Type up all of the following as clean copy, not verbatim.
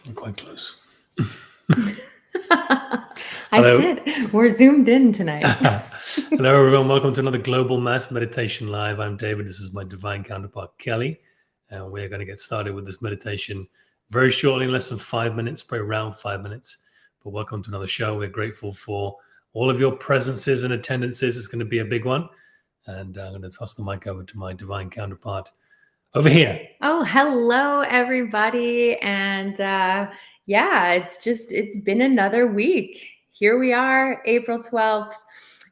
I'm quite close. I Hello. said we're zoomed in tonight. Hello, everyone. Welcome to another Global Mass Meditation Live. I'm David. This is my divine counterpart, Kelly. And we're going to get started with this meditation very shortly, in less than 5 minutes, probably around 5 minutes. But welcome to another show. We're grateful for all of your presences and attendances. It's going to be a big one. And I'm going to toss the mic over to my divine counterpart over here. Oh, hello, everybody. And it's been another week. Here we are, April 12th.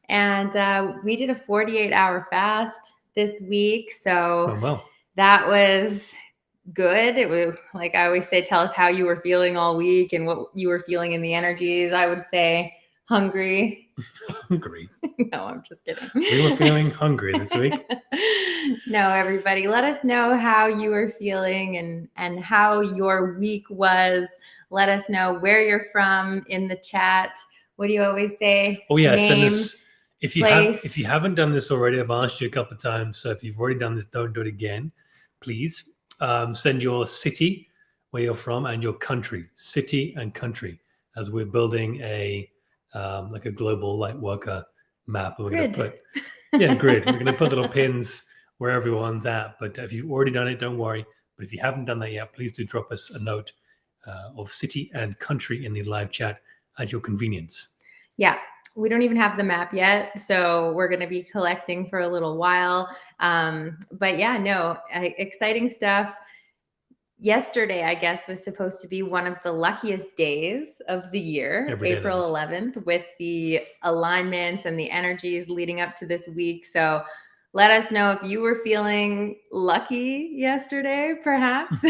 And we did a 48-hour fast this week. So Well, that was good. It was, like I always say, tell us how you were feeling all week and what you were feeling in the energies. I would say hungry. hungry. No, I'm just kidding. We were feeling hungry this week. No, everybody, let us know how you are feeling and how your week was. Let us know where you're from in the chat. What do you always say? Oh yeah, Name, send us if place. you haven't done this already. I've asked you a couple of times, so if you've already done this, don't do it again, please. Send your city, where you're from, and your country, city and country, as we're building a like a global light worker map. We're going to Grid. put grid. We're going to put little pins where everyone's at. But if you've already done it, don't worry. But if you haven't done that yet, please do drop us a note of city and country in the live chat at your convenience. Yeah, we don't even have the map yet, so we're going to be collecting for a little while. But yeah, no, exciting stuff. Yesterday, I guess, was supposed to be one of the luckiest days of the year, April 11th, with the alignments and the energies leading up to this week. So let us know if you were feeling lucky yesterday, perhaps.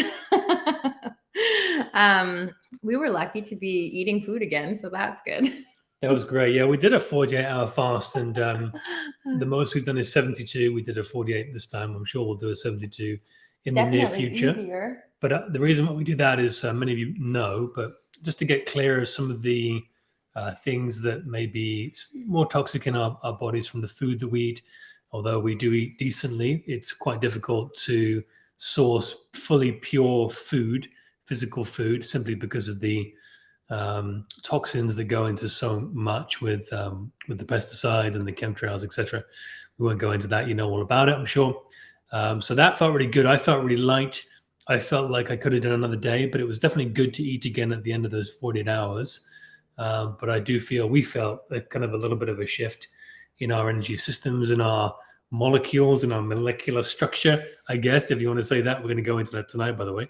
We were lucky to be eating food again, so that's good. That was great. Yeah, we did a 48-hour fast, and the most we've done is 72. We did a 48 this time. I'm sure we'll do a 72 in the near future. Easier. But the reason why we do that is many of you know, but just to get clear of some of the things that may be more toxic in our bodies from the food that we eat. Although we do eat decently, it's quite difficult to source fully pure food, physical food, simply because of the toxins that go into so much with the pesticides and the chemtrails, etc. We won't go into that. You know all about it, I'm sure. So that felt really good. I felt really light. I felt like I could have done another day, but it was definitely good to eat again at the end of those 48 hours. But I do feel we felt a kind of a little bit of a shift in our energy systems, in our molecules, in our molecular structure, I guess, if you want to say that. We're going to go into that tonight, by the way,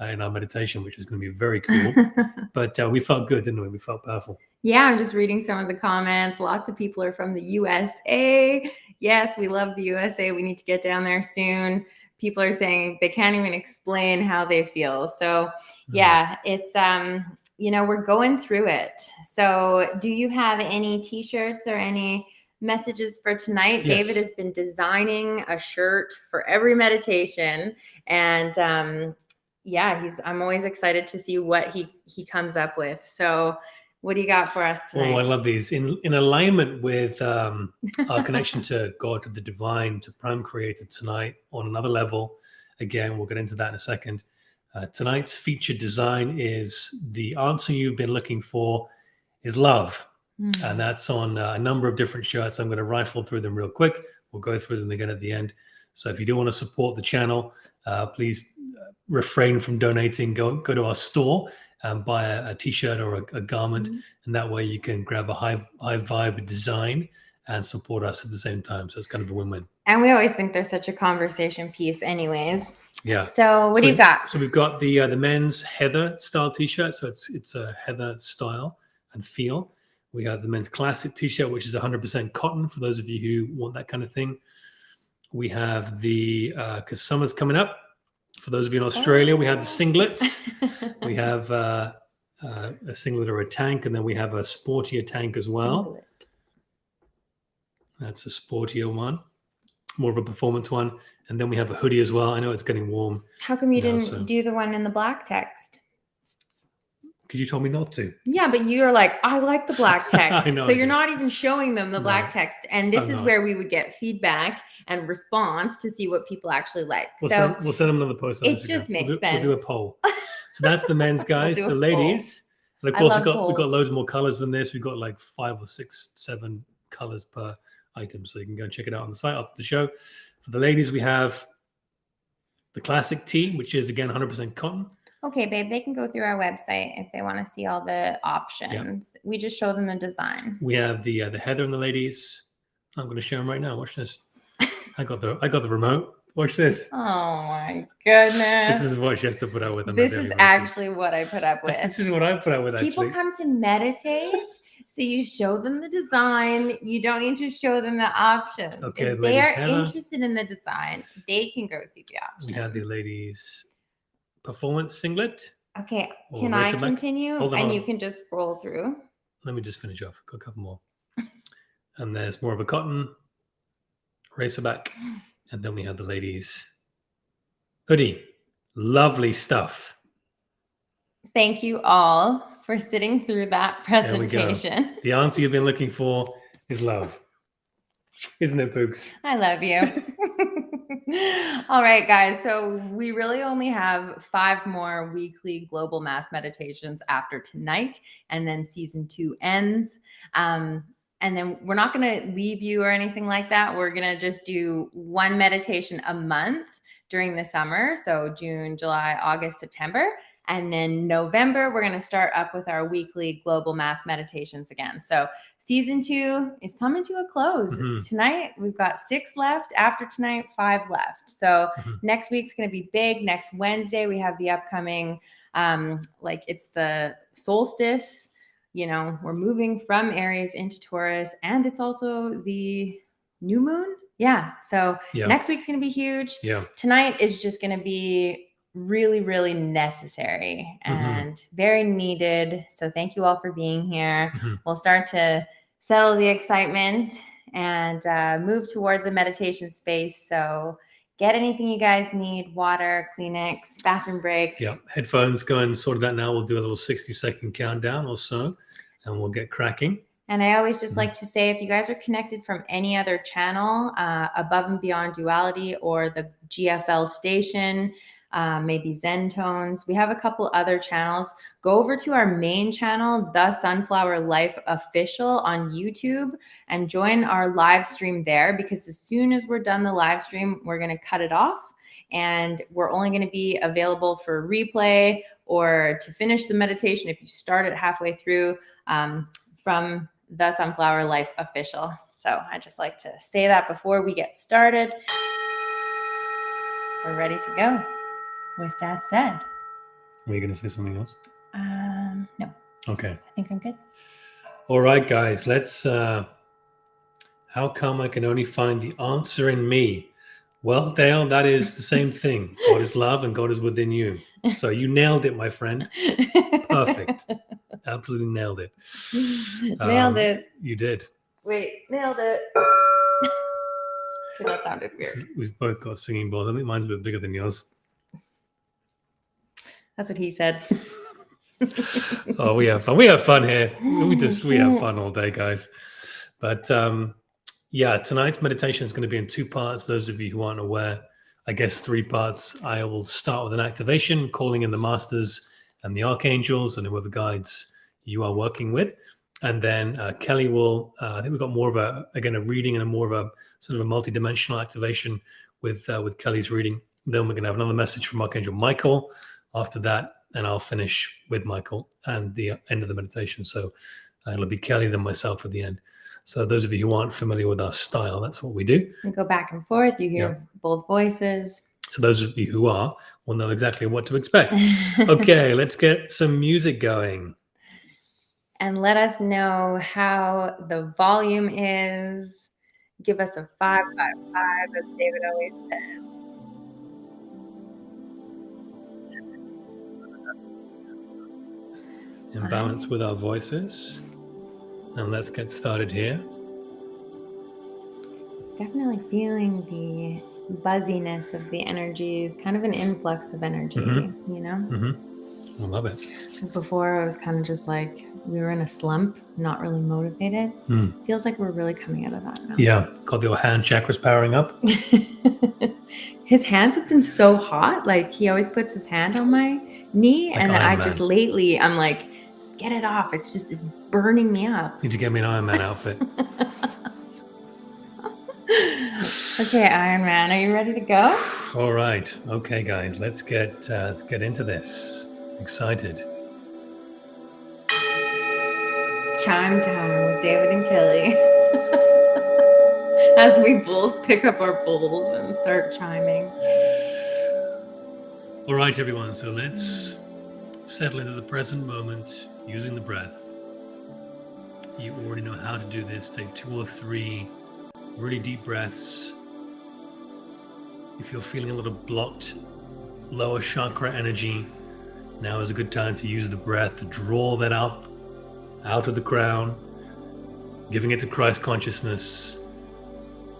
in our meditation, which is going to be very cool. But we felt good, didn't we? We felt powerful. Yeah, I'm just reading some of the comments. Lots of people are from the USA. Yes, we love the USA. We need to get down there soon. People are saying they can't even explain how they feel. So yeah, it's, we're going through it. So do you have any t-shirts or any messages for tonight? Yes. David has been designing a shirt for every meditation. And I'm always excited to see what he comes up with. So what do you got for us tonight? Oh, I love these. In alignment with our connection to God, to the divine, to Prime Creator tonight on another level. Again, we'll get into that in a second. Tonight's featured design is the answer you've been looking for is love. And that's on a number of different shirts. I'm going to rifle through them real quick. We'll go through them again at the end. So if you do want to support the channel, please refrain from donating. Go to our store and buy a t-shirt or a garment, and that way you can grab a high vibe design and support us at the same time. So it's kind of a win-win. And we always think there's such a conversation piece anyways. Yeah. So what do you got? So we've got the men's Heather style t-shirt. So it's a Heather style and feel. We have the men's classic t-shirt, which is 100% cotton for those of you who want that kind of thing. We have the, because summer's coming up, for those of you in Australia, we have the singlets. We have a singlet or a tank, and then we have a sportier tank as well. Singlet. That's a sportier one, more of a performance one. And then we have a hoodie as well. I know it's getting warm. How come you didn't do the one in the black text? Because you told me not to. Yeah, but you're like, I like the black text. So you're not even showing them the black text. And this is where we would get feedback and response to see what people actually like. We'll send them another post. It just makes sense. We'll do a poll. So that's the men's, guys. do The a ladies, and of I course love we got polls. loads more colors than this. We've got like 5 or 6, 7 colors per item, so you can go and check it out on the site after the show. For the ladies, we have the classic tee, which is again 100% cotton. Okay, babe, they can go through our website if they want to see all the options. We just show them the design. We have the heather and the ladies. I'm going to show them right now. Watch this. I got the remote. Watch this. Oh my goodness. This is what she has to put up with. On This a daily is basis. actually what I put up with. This is what I put up with. People actually, come to meditate, so you show them the design. You don't need to show them the options. Okay, If the they ladies' are heather. interested in the design, they can go see the options. We have the ladies' performance singlet. Okay, or can I racerback. continue? Hold on, And hold you on. can just scroll through. Let me just finish off. Got a couple more. And there's more of a cotton racerback. And then we have the ladies' hoodie. Lovely stuff. Thank you all for sitting through that There we go. presentation. The answer you've been looking for is love. Isn't it, Pooks? I love you. All right, guys. So we really only have 5 more weekly global mass meditations after tonight, and then season 2 ends. And then we're not going to leave you or anything like that. We're going to just do 1 meditation a month during the summer. So June, July, August, September. And then November, we're going to start up with our weekly global mass meditations again. So season 2 is coming to a close. Tonight, we've got 6 left. After tonight, 5 left. So next week's going to be big. Next Wednesday, we have the upcoming, it's the solstice. You know, we're moving from Aries into Taurus, and it's also the new moon. Yeah. So next week's going to be huge. Yeah. Tonight is just going to be really, really necessary and very needed. So thank you all for being here. We'll start to settle the excitement and move towards a meditation space. So get anything you guys need, water, Kleenex, bathroom break. Yeah, headphones, go and sort that now. We'll do a little 60-second countdown or so, and we'll get cracking. And I always just like to say, if you guys are connected from any other channel, Above and Beyond Duality or the GFL station, maybe Zen Tones, we have a couple other channels. Go over to our main channel, The Sunflower Life Official on YouTube, and join our live stream there, because as soon as we're done the live stream, we're going to cut it off. And we're only going to be available for replay or to finish the meditation if you start it halfway through, from The Sunflower Life Official. So I just like to say that before we get started. We're ready to go. With that said. Were you going to say something else? No. Okay. I think I'm good. All right, guys. Let's. How come I can only find the answer in me? Well, Dale, that is the same thing. God is love and God is within you. So you nailed it, my friend. Perfect. Absolutely nailed it. Nailed it. You did. Wait, nailed it. That sounded weird. We've both got singing bowls. I think mine's a bit bigger than yours. That's what he said. Oh, we have fun. We have fun here. We have fun all day, guys. But yeah, tonight's meditation is going to be in 2 parts. Those of you who aren't aware, I guess 3 parts. I will start with an activation, calling in the masters and the archangels and whoever guides you are working with. And then Kelly will, I think we've got more of a reading and a more of a sort of a multi-dimensional activation with Kelly's reading. Then we're going to have another message from Archangel Michael after that, and I'll finish with Michael and the end of the meditation. So it'll be Kelly, then myself at the end. So those of you who aren't familiar with our style, that's what we do. We go back and forth. You hear both voices. So those of you who are will know exactly what to expect. Okay, let's get some music going. And let us know how the volume is. Give us a 555, as David always says. In balance with our voices. And let's get started here. Definitely feeling the buzziness of the energies, kind of an influx of energy, you know? I love it. Before, I was kind of just like we were in a slump, not really motivated. Feels like we're really coming out of that now. Yeah, got the hand chakras powering up. His hands have been so hot. Like he always puts his hand on my knee, Like and Iron I Man. just lately I'm like, get it off. It's just burning me up. Need to get me an Iron Man outfit. Okay, Iron Man, are you ready to go? All right. Okay, guys, let's get into this. Excited. Chime time with David and Kelly. As we both pick up our bowls and start chiming. All right, everyone. So let's settle into the present moment using the breath. You already know how to do this. Take 2 or 3 really deep breaths. If you're feeling a little blocked, lower chakra energy, now is a good time to use the breath to draw that up out of the crown, giving it to Christ consciousness,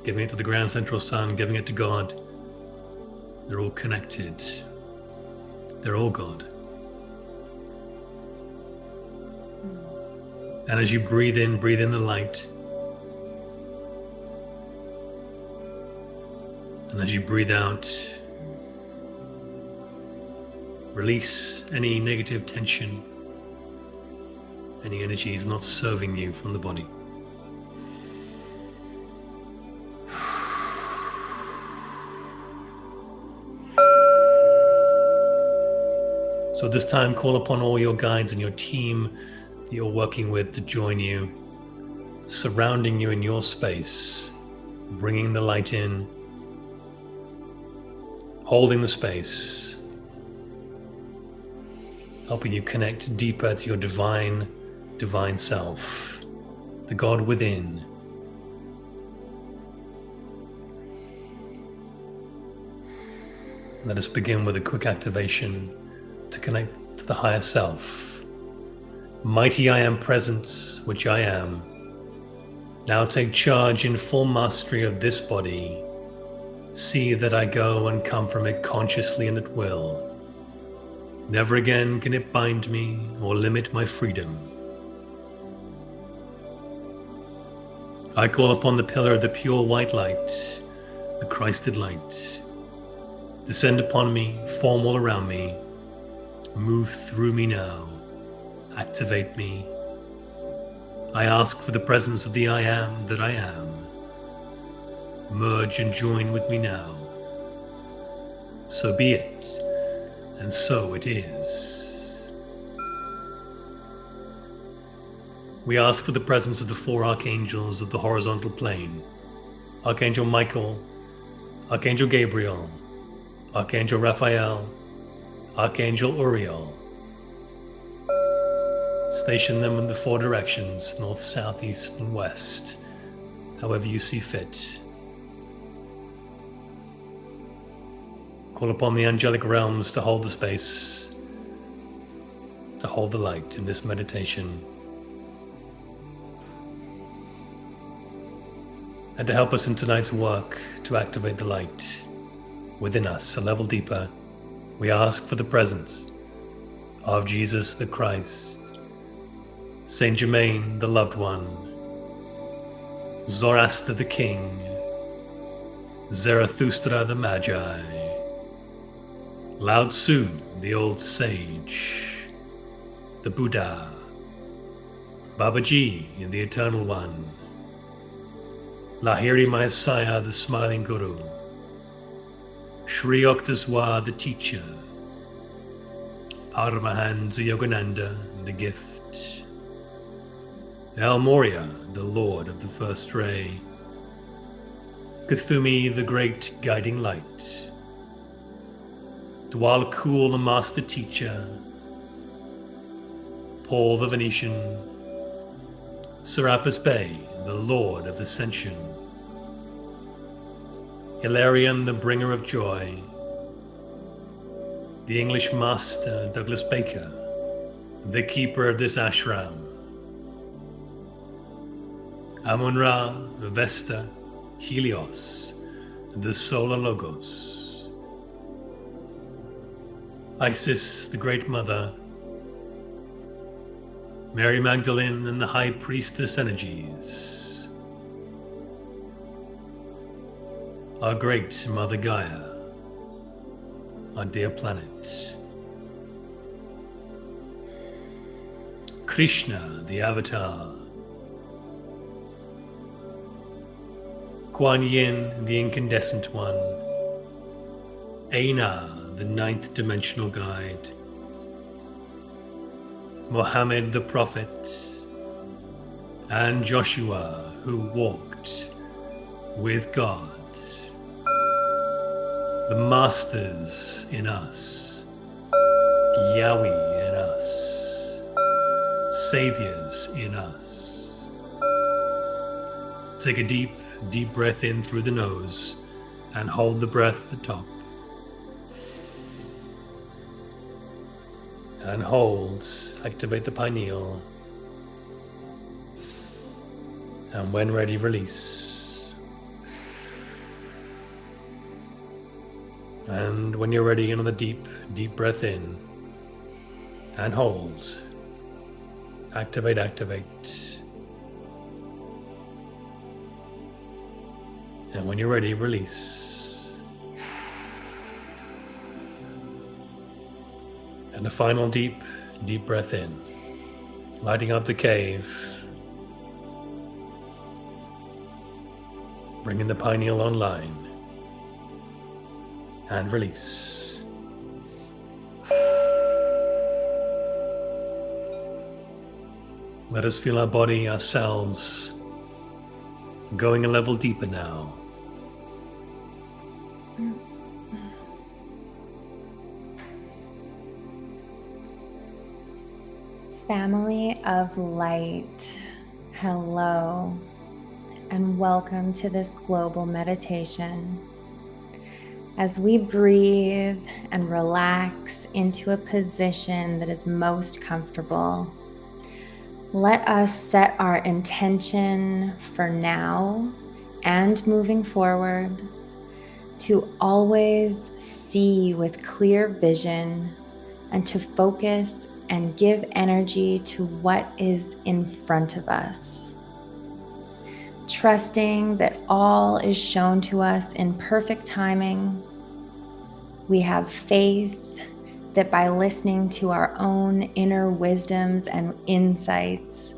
giving it to the ground central sun, giving it to God. They're all connected. They're all God. And as you breathe in the light. And as you breathe out, release any negative tension, any energy is not serving you from the body. So this time, call upon all your guides and your team that you're working with to join you, surrounding you in your space, bringing the light in, holding the space, helping you connect deeper to your divine self, the God within. Let us begin with a quick activation to connect to the higher self. Mighty I am presence, which I am. Now take charge in full mastery of this body. See that I go and come from it consciously and at will. Never again can it bind me or limit my freedom. I call upon the pillar of the pure white light, the Christed light. Descend upon me, form all around me. Move through me now. Activate me. I ask for the presence of the I am that I am. Merge and join with me now. So be it, and so it is. We ask for the presence of the 4 archangels of the horizontal plane. Archangel Michael, Archangel Gabriel, Archangel Raphael, Archangel Uriel. Station them in the 4 directions, north, south, east, and west, however you see fit. Call upon the angelic realms to hold the space, to hold the light in this meditation, and to help us in tonight's work to activate the light within us a level deeper. We ask for the presence of Jesus the Christ, Saint Germain the loved one, Zoroaster the king, Zarathustra the magi, Lao Tzu the old sage, the Buddha, Babaji the eternal one, Lahiri Messiah the smiling guru, Sri Yukteswar the teacher, Paramahansa Yogananda the gift, El Morya the lord of the first ray, Kuthumi the great guiding light, Dwal Kul the master teacher, Paul the Venetian, Serapis Bey the lord of ascension, Hilarion the bringer of joy, the English master Douglas Baker, the keeper of this ashram, Amun-Ra, Vesta, Helios, the solar logos, Isis the great mother, Mary Magdalene and the High Priestess energies, our great Mother Gaia, our dear planet, Krishna, the Avatar, Kuan Yin, the Incandescent One, Aina, the Ninth Dimensional Guide, Mohammed the Prophet, and Joshua, who walked with God, the Masters in us, Yahweh in us, Saviors in us. Take a deep, deep breath in through the nose and hold the breath at the top. And hold, activate the pineal. And when ready, release. And when you're ready, another deep, deep breath in. And hold. Activate, activate. And when you're ready, release. And a final deep, deep breath in, lighting up the cave, bringing the pineal online, and release. Let us feel our body, our cells, going a level deeper now. Family of light, hello, and welcome to this global meditation. As we breathe and relax into a position that is most comfortable, let us set our intention for now and moving forward to always see with clear vision and to focus and give energy to what is in front of us. Trusting that all is shown to us in perfect timing, we have faith that by listening to our own inner wisdoms and insights,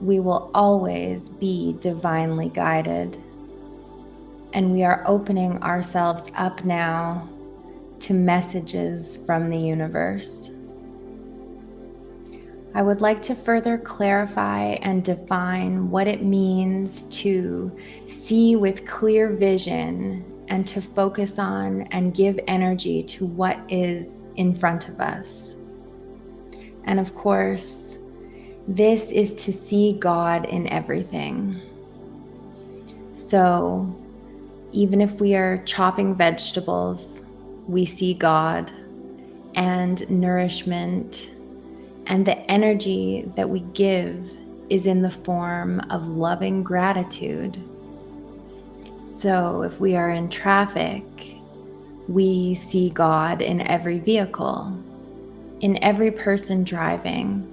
we will always be divinely guided. And we are opening ourselves up now to messages from the universe. I would like to further clarify and define what it means to see with clear vision and to focus on and give energy to what is in front of us. And of course, this is to see God in everything. So even if we are chopping vegetables, we see God and nourishment. And the energy that we give is in the form of loving gratitude. So if we are in traffic, we see God in every vehicle, in every person driving.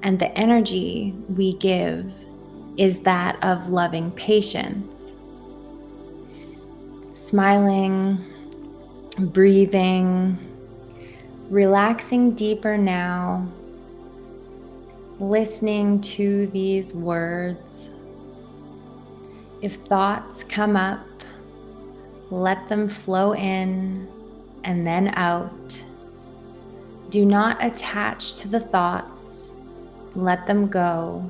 And the energy we give is that of loving patience. Smiling, breathing, relaxing deeper now, listening to these words. If thoughts come up, let them flow in and then out. Do not attach to the thoughts. Let them go.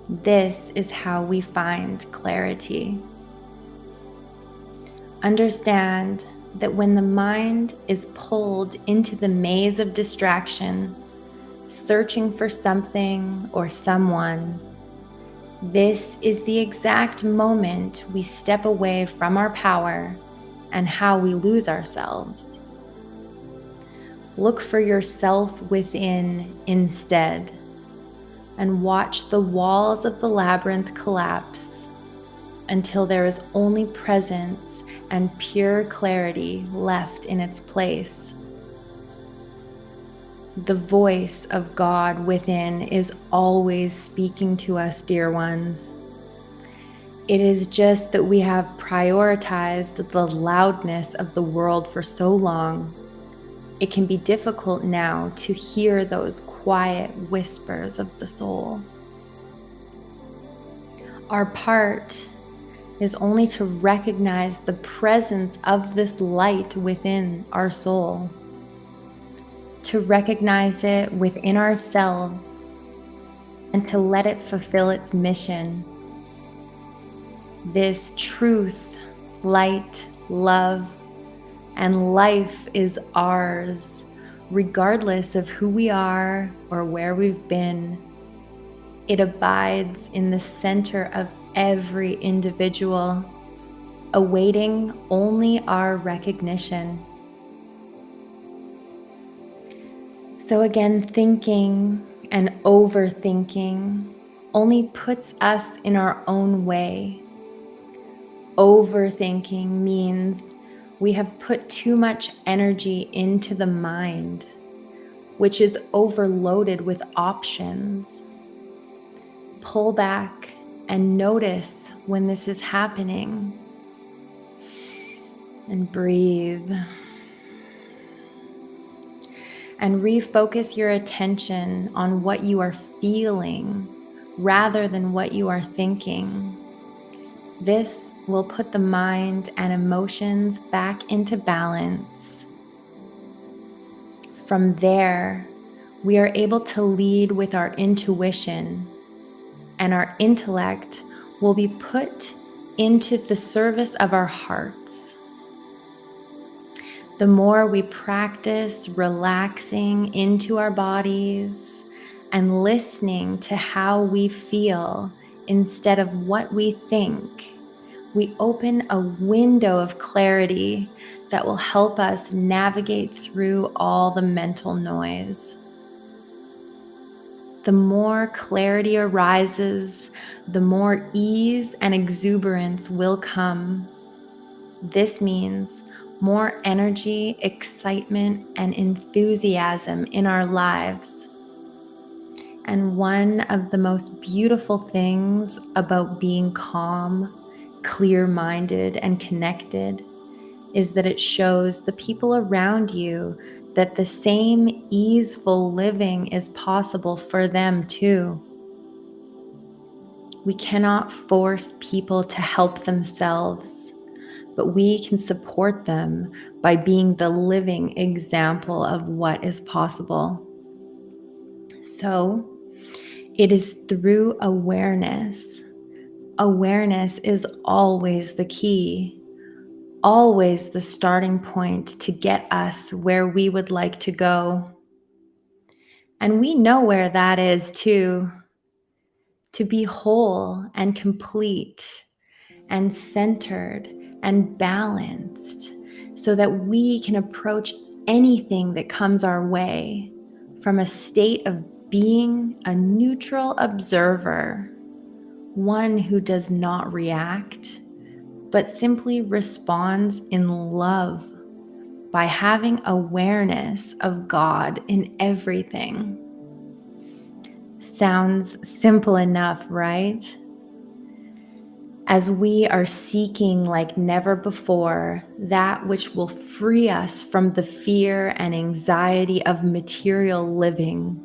This is how we find clarity. Understand that when the mind is pulled into the maze of distraction, searching for something or someone, this is the exact moment we step away from our power and how we lose ourselves. Look for yourself within instead, and watch the walls of the labyrinth collapse until there is only presence and pure clarity left in its place. The voice of God within is always speaking to us, dear ones. It is just that we have prioritized the loudness of the world for so long. It can be difficult now to hear those quiet whispers of the soul. Our part is only to recognize the presence of this light within our soul, to recognize it within ourselves, and to let it fulfill its mission. This truth, light, love, and life is ours, regardless of who we are or where we've been. It abides in the center of every individual, awaiting only our recognition. So again, thinking and overthinking only puts us in our own way. Overthinking means we have put too much energy into the mind, which is overloaded with options. Pull back and notice when this is happening. And breathe. And refocus your attention on what you are feeling rather than what you are thinking. This will put the mind and emotions back into balance. From there, we are able to lead with our intuition, and our intellect will be put into the service of our hearts. The more we practice relaxing into our bodies and listening to how we feel instead of what we think, we open a window of clarity that will help us navigate through all the mental noise. The more clarity arises, the more ease and exuberance will come. This means more energy, excitement, and enthusiasm in our lives. And one of the most beautiful things about being calm, clear-minded, and connected is that it shows the people around you that the same easeful living is possible for them too. We cannot force people to help themselves, but we can support them by being the living example of what is possible. So, it is through awareness. Awareness is always the key, always the starting point to get us where we would like to go. And we know where that is too. To be whole and complete and centered and balanced so that we can approach anything that comes our way from a state of being a neutral observer, one who does not react, but simply responds in love by having awareness of God in everything. Sounds simple enough, right? As we are seeking like never before that which will free us from the fear and anxiety of material living,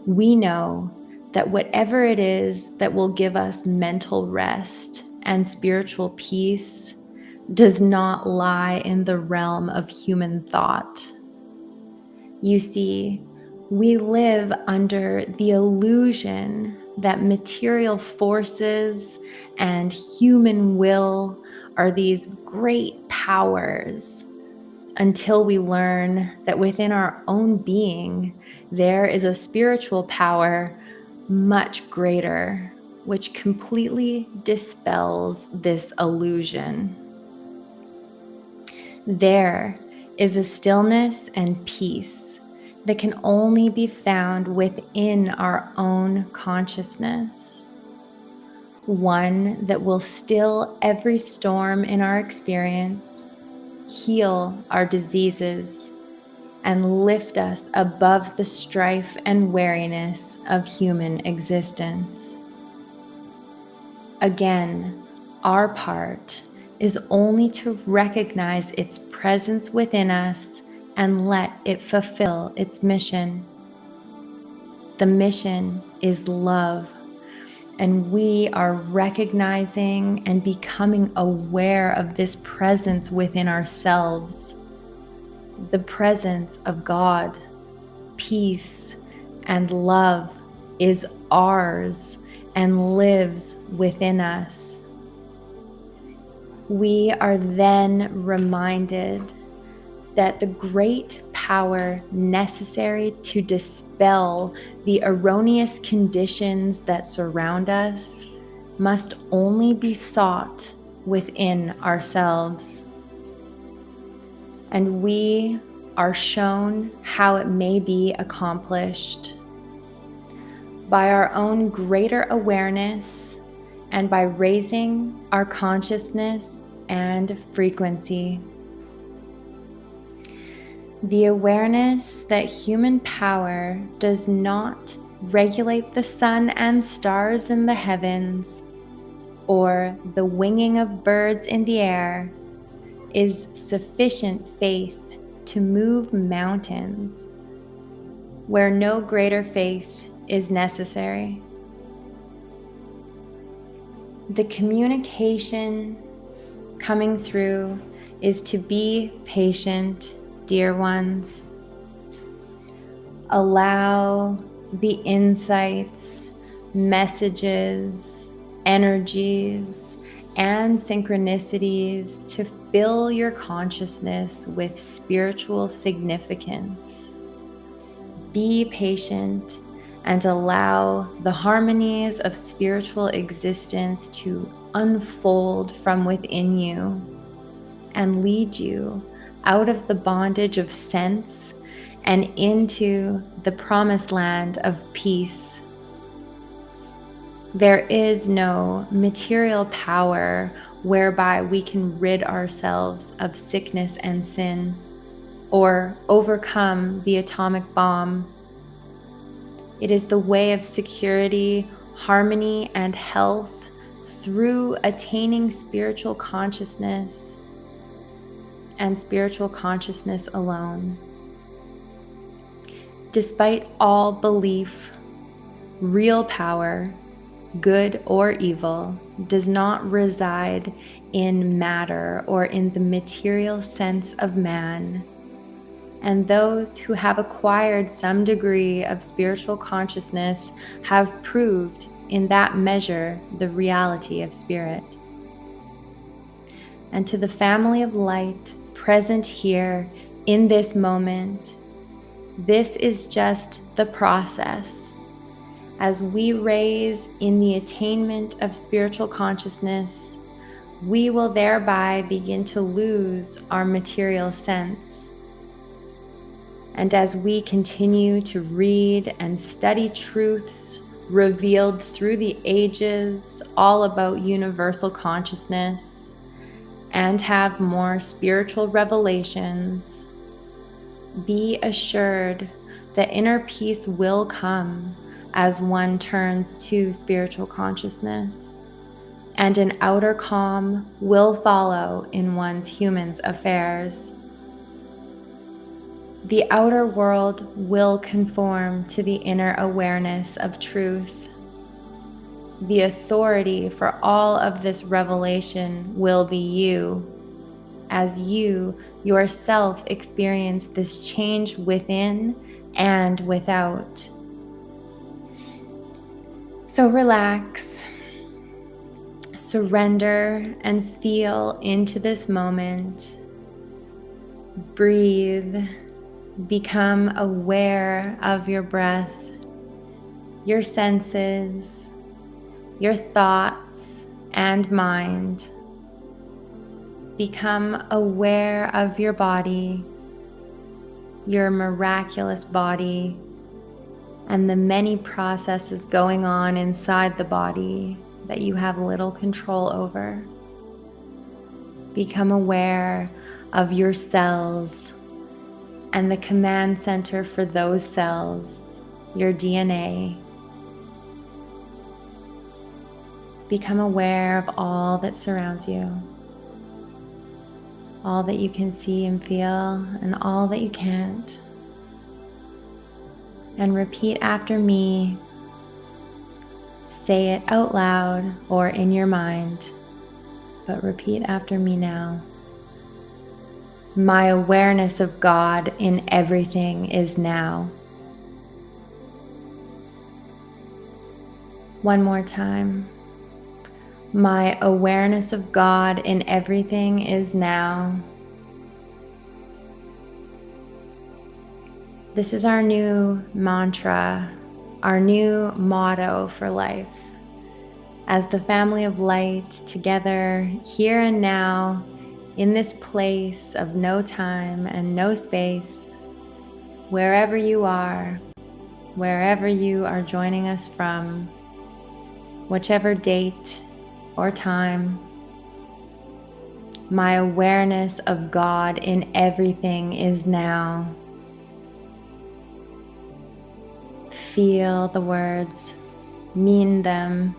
we know that whatever it is that will give us mental rest and spiritual peace does not lie in the realm of human thought. You see, we live under the illusion that material forces and human will are these great powers until we learn that within our own being, there is a spiritual power much greater, which completely dispels this illusion. There is a stillness and peace that can only be found within our own consciousness. One that will still every storm in our experience, heal our diseases, and lift us above the strife and weariness of human existence. Again, our part is only to recognize its presence within us and let it fulfill its mission. The mission is love, and we are recognizing and becoming aware of this presence within ourselves, the presence of God. Peace and love is ours and lives within us. We are then reminded that the great power necessary to dispel the erroneous conditions that surround us must only be sought within ourselves. And we are shown how it may be accomplished by our own greater awareness and by raising our consciousness and frequency. The awareness that human power does not regulate the sun and stars in the heavens or the winging of birds in the air is sufficient faith to move mountains where no greater faith is necessary. The communication coming through is to be patient, dear ones. Allow the insights, messages, energies, and synchronicities to fill your consciousness with spiritual significance. Be patient and allow the harmonies of spiritual existence to unfold from within you and lead you out of the bondage of sense and into the promised land of peace. There is no material power whereby we can rid ourselves of sickness and sin or overcome the atomic bomb. It is the way of security, harmony, and health through attaining spiritual consciousness and spiritual consciousness alone. Despite all belief, real power, good or evil, does not reside in matter or in the material sense of man. And those who have acquired some degree of spiritual consciousness have proved in that measure the reality of spirit. And to the family of light present here in this moment, this is just the process. As we raise in the attainment of spiritual consciousness, we will thereby begin to lose our material sense. And as we continue to read and study truths revealed through the ages all about universal consciousness and have more spiritual revelations, be assured that inner peace will come as one turns to spiritual consciousness, and an outer calm will follow in one's human's affairs. The outer world will conform to the inner awareness of truth. The authority for all of this revelation will be you, as you yourself experience this change within and without. So relax, surrender, and feel into this moment. Breathe. Become aware of your breath, your senses, your thoughts and mind. Become aware of your body, your miraculous body, and the many processes going on inside the body that you have little control over. Become aware of your cells, and the command center for those cells, your DNA. Become aware of all that surrounds you, all that you can see and feel, and all that you can't. And repeat after me. Say it out loud or in your mind, but repeat after me now. My awareness of God in everything is now. One more time. My awareness of God in everything is now. This is our new mantra, our new motto for life. As the family of light, together, here and now, in this place of no time and no space, wherever you are joining us from, whichever date or time, my awareness of God in everything is now. Feel the words, mean them,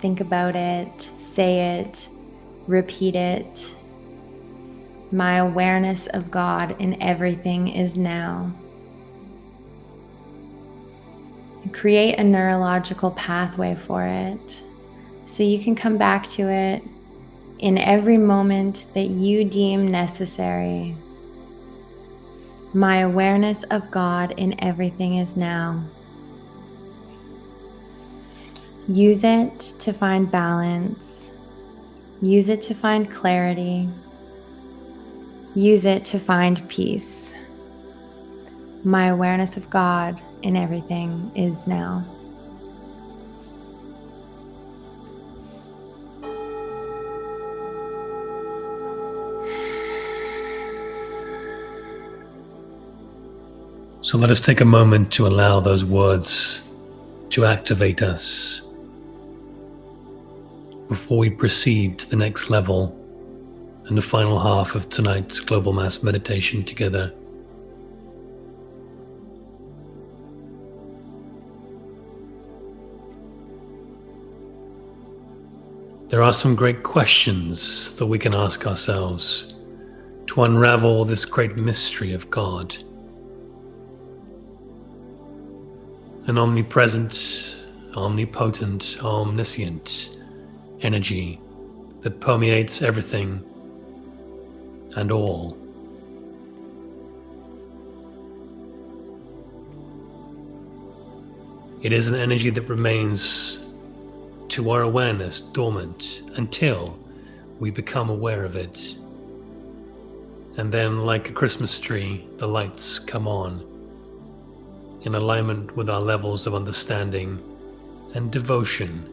think about it, say it, repeat it. My awareness of God in everything is now. Create a neurological pathway for it so you can come back to it in every moment that you deem necessary. My awareness of God in everything is now. Use it to find balance. Use it to find clarity. Use it to find peace. My awareness of God in everything is now. So let us take a moment to allow those words to activate us before we proceed to the next level and the final half of tonight's Global Mass Meditation together. There are some great questions that we can ask ourselves to unravel this great mystery of God. An omnipresent, omnipotent, omniscient energy that permeates everything and all. It is an energy that remains to our awareness dormant until we become aware of it. And then, like a Christmas tree, the lights come on in alignment with our levels of understanding and devotion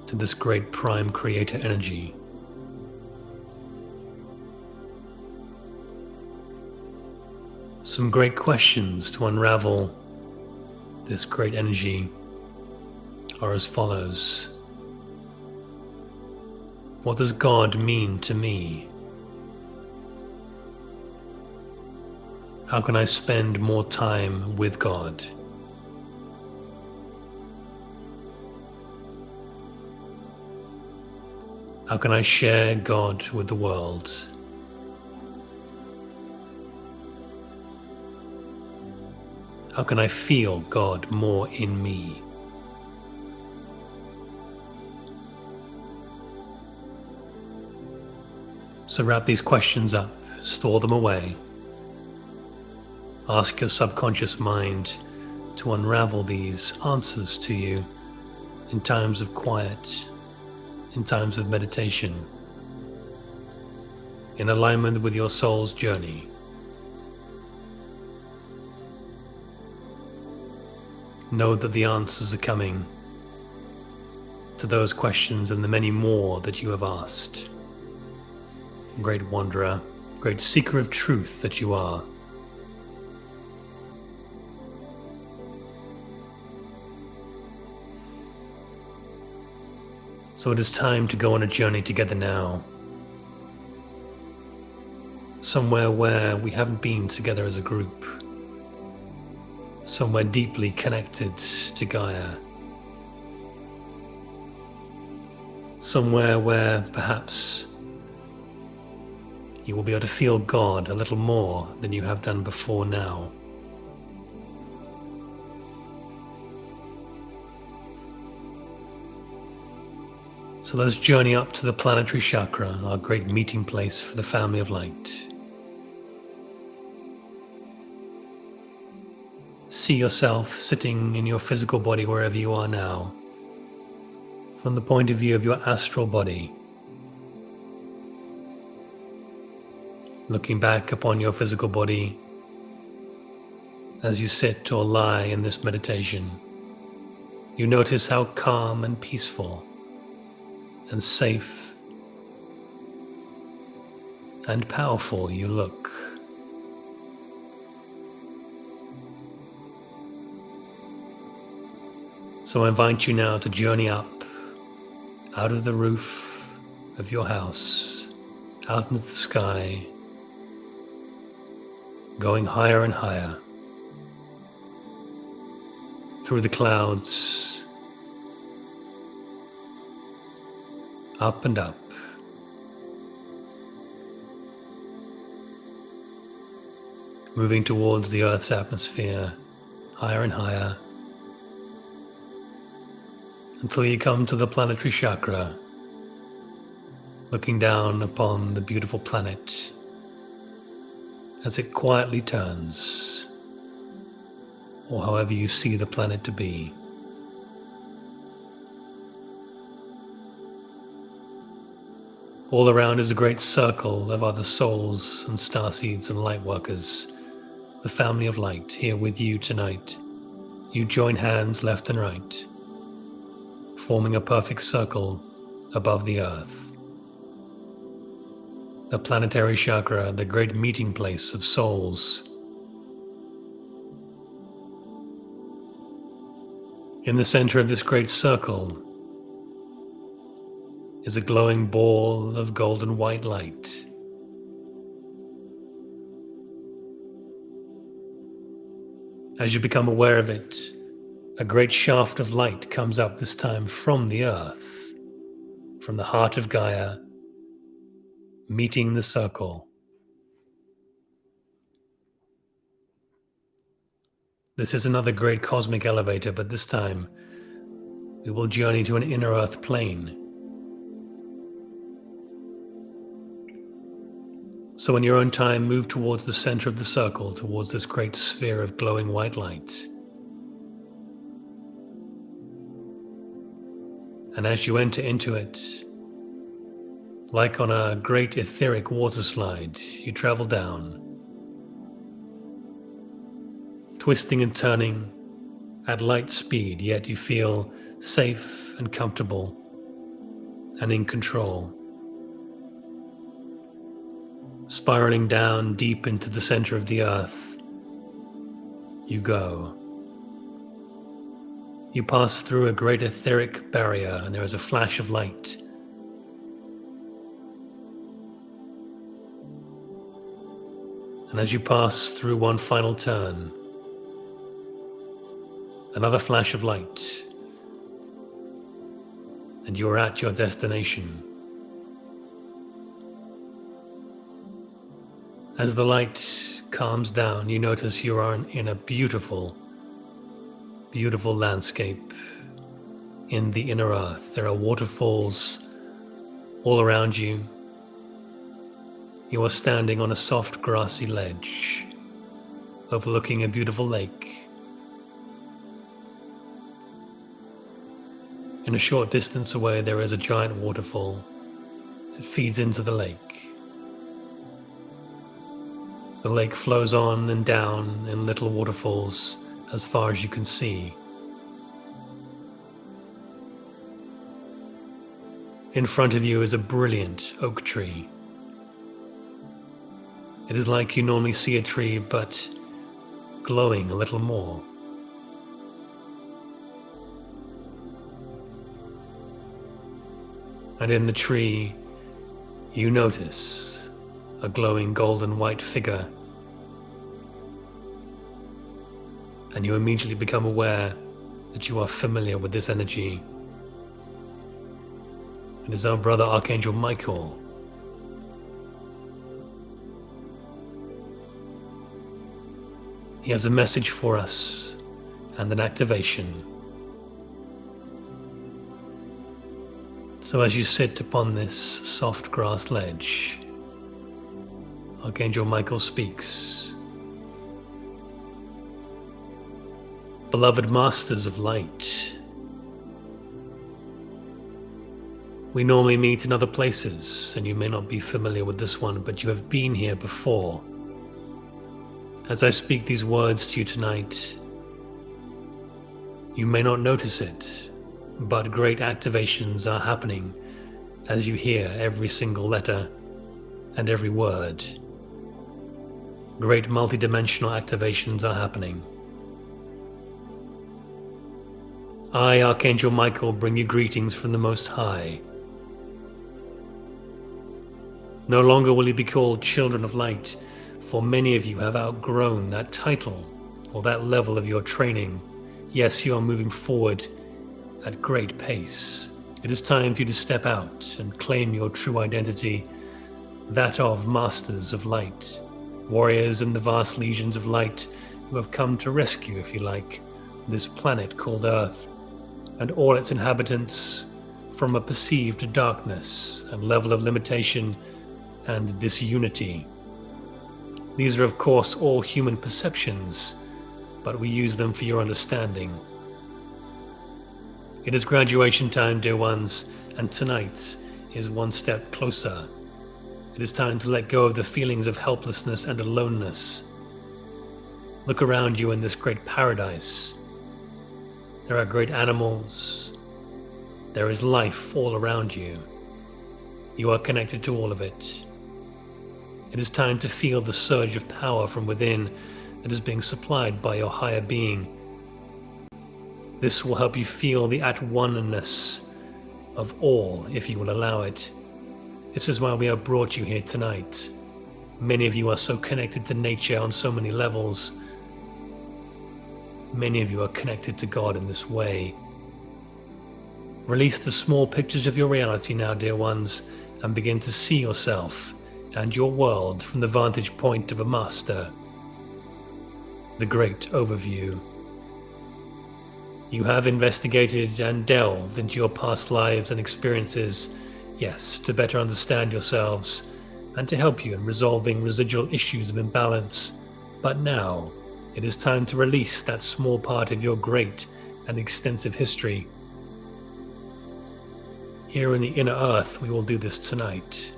to this great prime creator energy. Some great questions to unravel this great energy are as follows. What does God mean to me? How can I spend more time with God? How can I share God with the world? How can I feel God more in me? So wrap these questions up, store them away. Ask your subconscious mind to unravel these answers to you in times of quiet, in times of meditation, in alignment with your soul's journey. Know that the answers are coming to those questions and the many more that you have asked. Great wanderer, great seeker of truth that you are. So it is time to go on a journey together now. somewhere where we haven't been together as a group, somewhere deeply connected to Gaia, somewhere where perhaps you will be able to feel God a little more than you have done before now. So let's journey up to the planetary chakra, our great meeting place for the family of light. See yourself sitting in your physical body wherever you are now, from the point of view of your astral body, looking back upon your physical body as you sit or lie in this meditation. You notice how calm and peaceful and safe and powerful you look. So I invite you now to journey up out of the roof of your house, out into the sky, going higher and higher, through the clouds, up and up. Moving towards the Earth's atmosphere, higher and higher, until you come to the planetary chakra, looking down upon the beautiful planet as it quietly turns, or however you see the planet to be. All around is a great circle of other souls and starseeds and light workers, the family of light here with you tonight. You join hands left and right, forming a perfect circle above the Earth. The planetary chakra, the great meeting place of souls. In the center of this great circle is a glowing ball of golden white light. As you become aware of it, a great shaft of light comes up, this time from the Earth, from the heart of Gaia, meeting the circle. This is another great cosmic elevator, but this time we will journey to an inner Earth plane. So in your own time, move towards the center of the circle, towards this great sphere of glowing white light. And as you enter into it, like on a great etheric water slide, you travel down, twisting and turning at light speed, yet you feel safe and comfortable and in control. Spiraling down deep into the center of the Earth, you go. You pass through a great etheric barrier, and there is a flash of light. And as you pass through one final turn, another flash of light, and you are at your destination. As the light calms down, you notice you are in a beautiful, beautiful landscape in the inner Earth. There are waterfalls all around you. You are standing on a soft grassy ledge, overlooking a beautiful lake. In a short distance away, there is a giant waterfall that feeds into the lake. The lake flows on and down in little waterfalls as far as you can see. In front of you is a brilliant oak tree. It is like you normally see a tree, but glowing a little more. And in the tree, you notice a glowing golden white figure, and you immediately become aware that you are familiar with this energy. It is our brother Archangel Michael. He has a message for us and an activation. So as you sit upon this soft grass ledge, Archangel Michael speaks. Beloved Masters of Light, we normally meet in other places, and you may not be familiar with this one, but you have been here before. As I speak these words to you tonight, you may not notice it, but great activations are happening as you hear every single letter and every word. Great multidimensional activations are happening. I, Archangel Michael, bring you greetings from the Most High. No longer will you be called Children of Light, for many of you have outgrown that title or that level of your training. Yes, you are moving forward at great pace. It is time for you to step out and claim your true identity, that of Masters of Light, warriors in the vast legions of light who have come to rescue, if you like, this planet called Earth and all its inhabitants from a perceived darkness and level of limitation and disunity. These are, of course, all human perceptions, but we use them for your understanding. It is graduation time, dear ones, and tonight is one step closer. It is time to let go of the feelings of helplessness and aloneness. Look around you in this great paradise. There are great animals. There is life all around you. You are connected to all of it. It is time to feel the surge of power from within that is being supplied by your higher being. This will help you feel the at-oneness of all, if you will allow it. This is why we have brought you here tonight. Many of you are so connected to nature on so many levels. Many of you are connected to God in this way. Release the small pictures of your reality now, dear ones, and begin to see yourself and your world from the vantage point of a master. The great overview. You have investigated and delved into your past lives and experiences, yes, to better understand yourselves and to help you in resolving residual issues of imbalance. But now, it is time to release that small part of your great and extensive history. Here in the inner earth, we will do this tonight.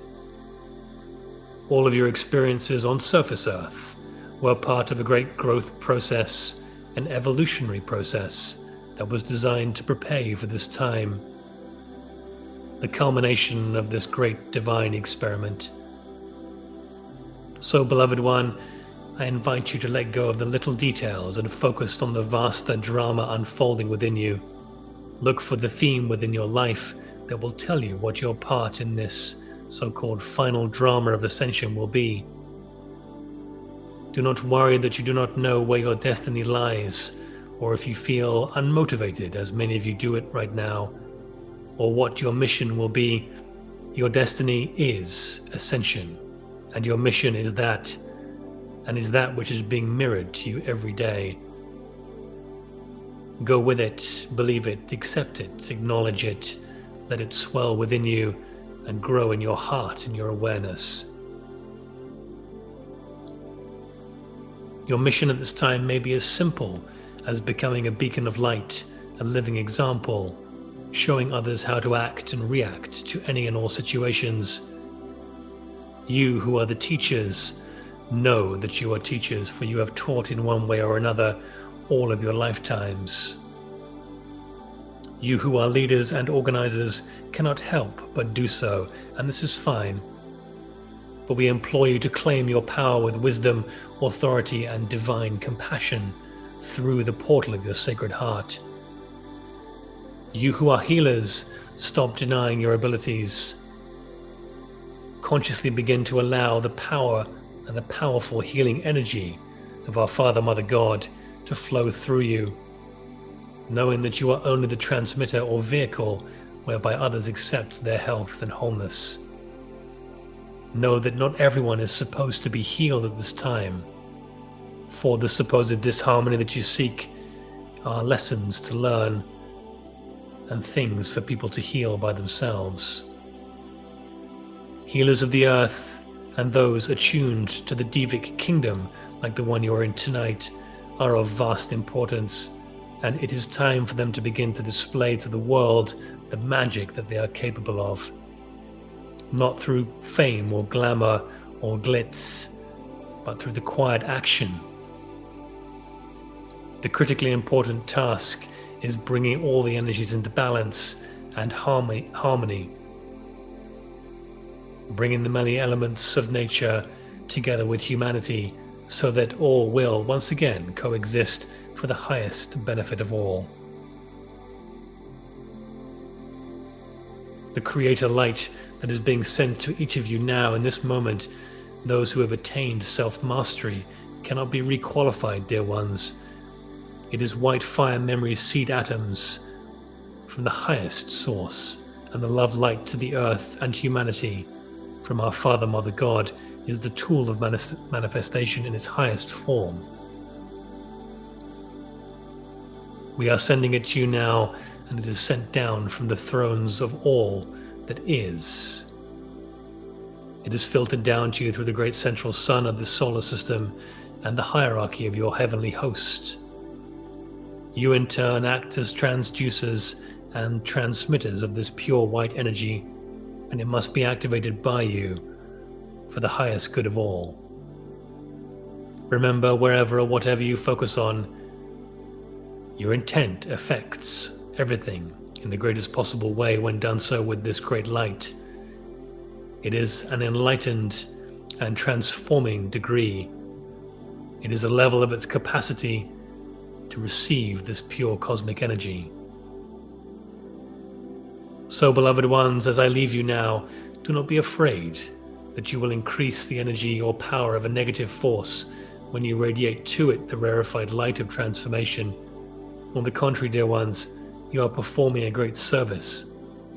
All of your experiences on surface earth were part of a great growth process, an evolutionary process that was designed to prepare you for this time. The culmination of this great divine experiment. So, beloved one, I invite you to let go of the little details and focus on the vaster drama unfolding within you. Look for the theme within your life that will tell you what your part in this so-called final drama of ascension will be. Do not worry that you do not know where your destiny lies, or if you feel unmotivated, as many of you do it right now, or what your mission will be. Your destiny is ascension, and your mission is that, and is that which is being mirrored to you every day. Go with it, believe it, accept it, acknowledge it, let it swell within you and grow in your heart and your awareness. Your mission at this time may be as simple as becoming a beacon of light, a living example, showing others how to act and react to any and all situations. You who are the teachers know that you are teachers, for you have taught in one way or another all of your lifetimes. You who are leaders and organizers cannot help but do so, and this is fine. But we implore you to claim your power with wisdom, authority, and divine compassion through the portal of your sacred heart. You who are healers, stop denying your abilities. consciously begin to allow the power and the powerful healing energy of our Father, Mother, God to flow through you, knowing that you are only the transmitter or vehicle whereby others accept their health and wholeness. Know that not everyone is supposed to be healed at this time, for the supposed disharmony that you seek are lessons to learn and things for people to heal by themselves. Healers of the earth and those attuned to the Devic kingdom, like the one you are in tonight, are of vast importance, and it is time for them to begin to display to the world the magic that they are capable of. Not through fame or glamour or glitz, but through the quiet action. The critically important task is bringing all the energies into balance and harmony, bringing the many elements of nature together with humanity so that all will once again coexist for the highest benefit of all. The creator light that is being sent to each of you now in this moment, those who have attained self-mastery, cannot be requalified, dear ones. It is white fire memory seed atoms from the highest source, and the love light to the earth and humanity from our Father, Mother, God is the tool of manifestation in its highest form. We are sending it to you now, and it is sent down from the thrones of all that is. It is filtered down to you through the great central sun of the solar system and the hierarchy of your heavenly host. You in turn act as transducers and transmitters of this pure white energy, and it must be activated by you for the highest good of all. Remember, wherever or whatever you focus on, your intent affects everything in the greatest possible way when done so with this great light. It is an enlightened and transforming degree. It is a level of its capacity to receive this pure cosmic energy. So, beloved ones, as I leave you now, do not be afraid that you will increase the energy or power of a negative force when you radiate to it the rarefied light of transformation. On the contrary, dear ones, you are performing a great service,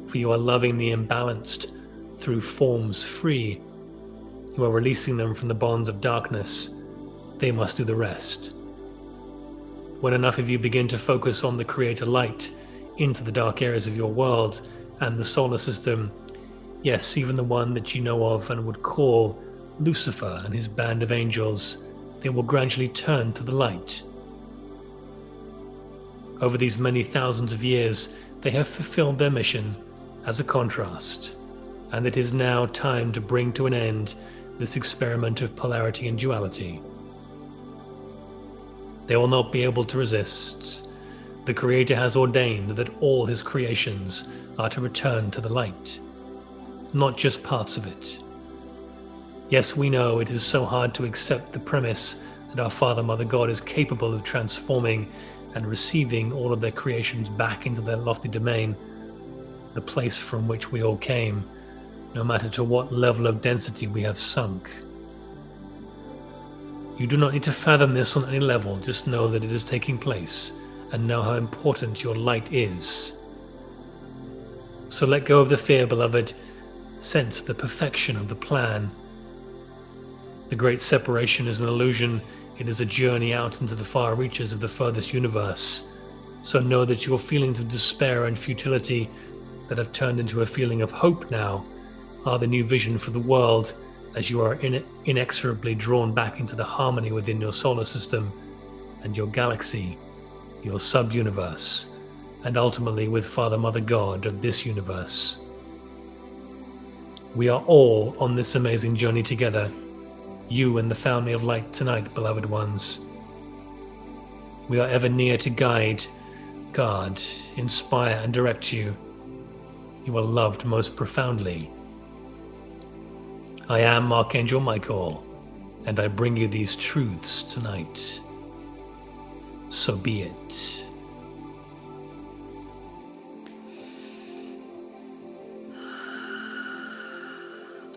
for you are loving the imbalanced through forms free. You are releasing them from the bonds of darkness. They must do the rest. When enough of you begin to focus on the creator light into the dark areas of your world and the solar system, yes, even the one that you know of and would call Lucifer and his band of angels, they will gradually turn to the light. Over these many thousands of years, they have fulfilled their mission as a contrast, and it is now time to bring to an end this experiment of polarity and duality. They will not be able to resist. The Creator has ordained that all his creations are to return to the light, not just parts of it. Yes, we know it is so hard to accept the premise that our Father, Mother, God is capable of transforming and receiving all of their creations back into their lofty domain, the place from which we all came, no matter to what level of density we have sunk. You do not need to fathom this on any level, just know that it is taking place and know how important your light is. So let go of the fear, beloved. Sense the perfection of the plan. The great separation is an illusion. It is a journey out into the far reaches of the furthest universe. So know that your feelings of despair and futility that have turned into a feeling of hope now are the new vision for the world, as you are inexorably drawn back into the harmony within your solar system and your galaxy, your sub-universe, and ultimately with Father, Mother, God of this universe. We are all on this amazing journey together, you and the family of light tonight, beloved ones. We are ever near to guide, guard, inspire, and direct you. You are loved most profoundly. I am Archangel Michael, and I bring you these truths tonight. So be it.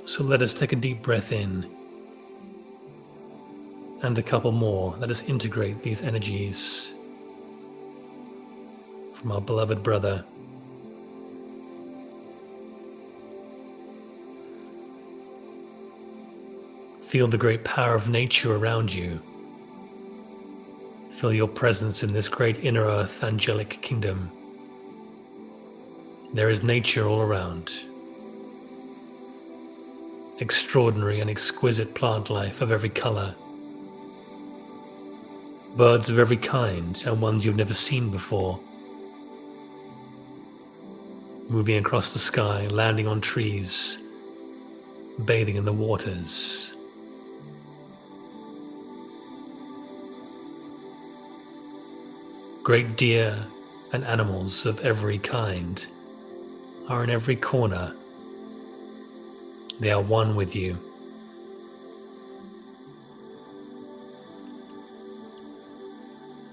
So let us take a deep breath in and a couple more. Let us integrate these energies from our beloved brother. Feel the great power of nature around you. Feel your presence in this great inner earth angelic kingdom. There is nature all around. Extraordinary and exquisite plant life of every color. Birds of every kind and ones you've never seen before. Moving across the sky, landing on trees, bathing in the waters. Great deer and animals of every kind are in every corner. They are one with you.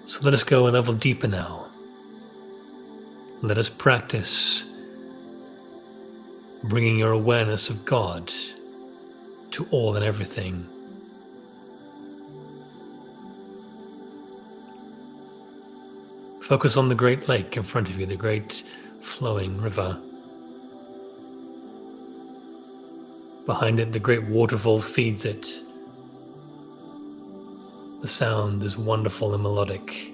So let us go a level deeper now. Let us practice bringing your awareness of God to all and everything. Focus on the great lake in front of you, the great flowing river. Behind it, the great waterfall feeds it. The sound is wonderful and melodic.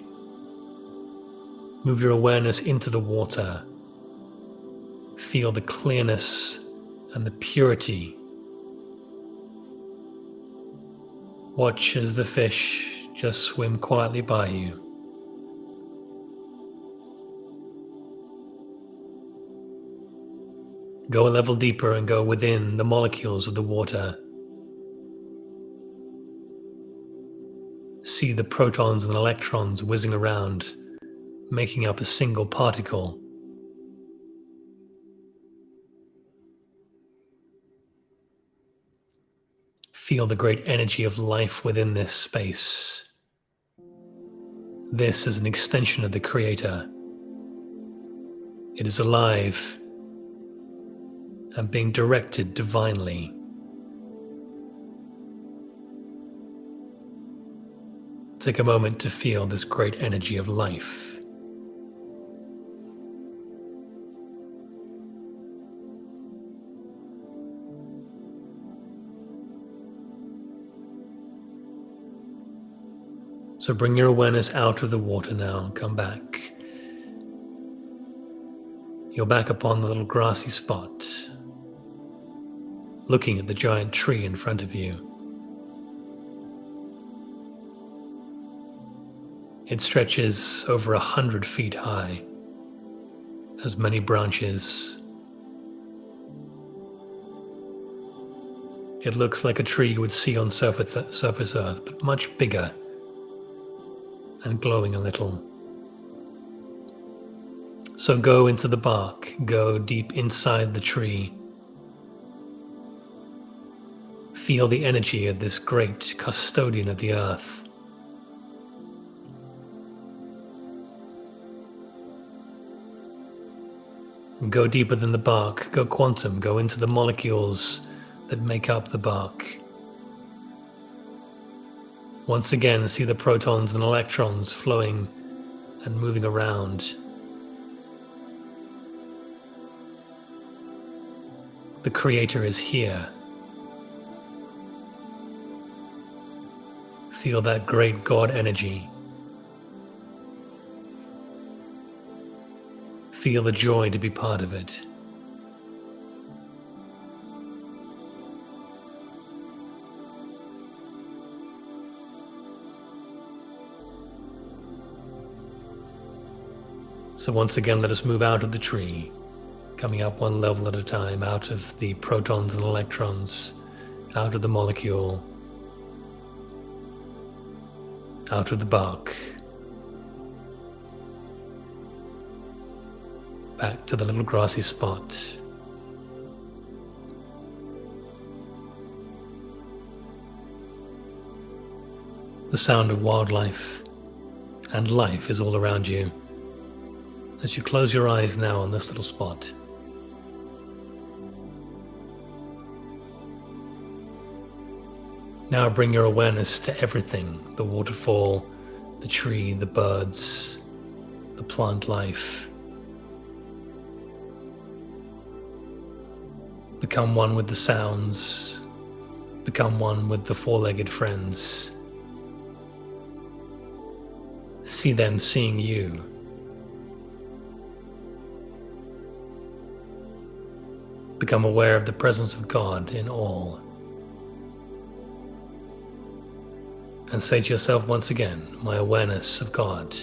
Move your awareness into the water. Feel the clearness and the purity. Watch as the fish just swim quietly by you. Go a level deeper and go within the molecules of the water. See the protons and electrons whizzing around, making up a single particle. Feel the great energy of life within this space. This is an extension of the Creator. It is alive and being directed divinely. Take a moment to feel this great energy of life. So bring your awareness out of the water now and come back. You're back upon the little grassy spot, looking at the giant tree in front of you. It stretches over 100 feet high, has many branches. It looks like a tree you would see on surface Earth, but much bigger and glowing a little. So go into the bark, go deep inside the tree. Feel the energy of this great custodian of the earth. Go deeper than the bark, go quantum, go into the molecules that make up the bark. Once again, see the protons and electrons flowing and moving around. The Creator is here. Feel that great God energy. Feel the joy to be part of it. So once again, let us move out of the tree, coming up one level at a time, out of the protons and electrons, out of the molecule, out of the bark, back to the little grassy spot. The sound of wildlife and life is all around you. As you close your eyes now on this little spot, Now bring your awareness to everything: the waterfall, the tree, the birds, the plant life. Become one with the sounds. Become one with the four-legged friends. See them seeing you. Become aware of the presence of God in all. And say to yourself once again, my awareness of God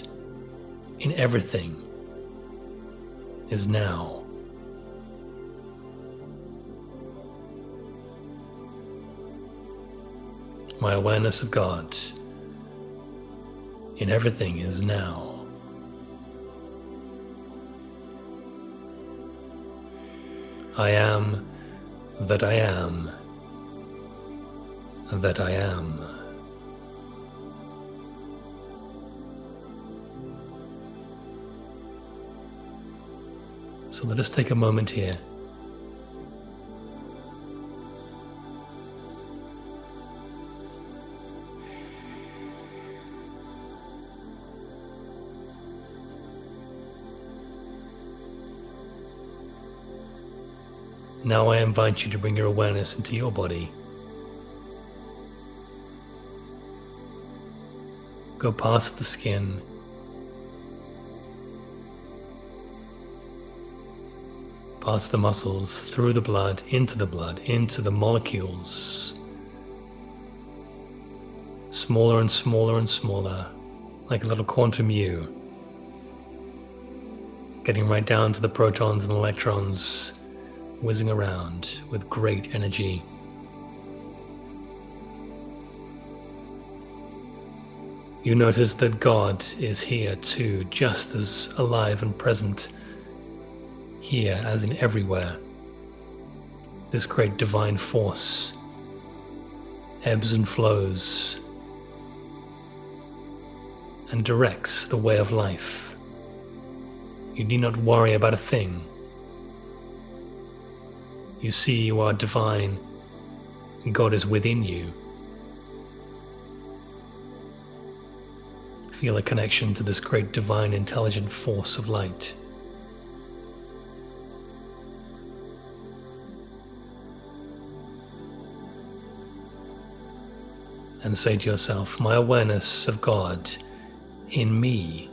in everything is now. My awareness of God in everything is now. I am that I am that I am. So let us take a moment here. Now I invite you to bring your awareness into your body. Go past the skin, past the muscles, through the blood, into the molecules. Smaller and smaller and smaller, like a little quantum U. Getting right down to the protons and electrons, whizzing around with great energy. You notice that God is here too, just as alive and present here as in everywhere. This great divine force ebbs and flows and directs the way of life. You need not worry about a thing. You see you are divine. God is within you. Feel a connection to this great divine intelligent force of light. And say to yourself, my awareness of God in me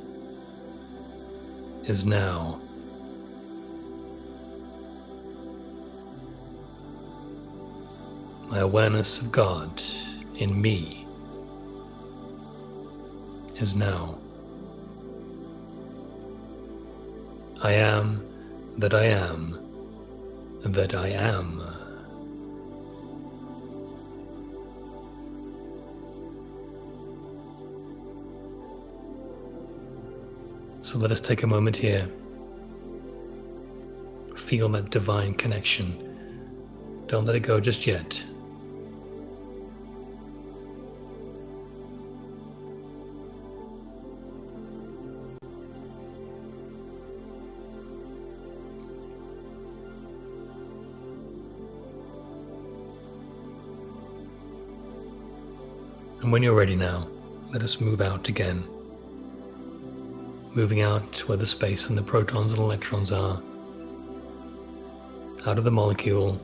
is now. My awareness of God in me is now. I am that I am that I am. So let us take a moment here. Feel that divine connection. Don't let it go just yet. And when you're ready now, let us move out again. Moving out where the space and the protons and electrons are. Out of the molecule.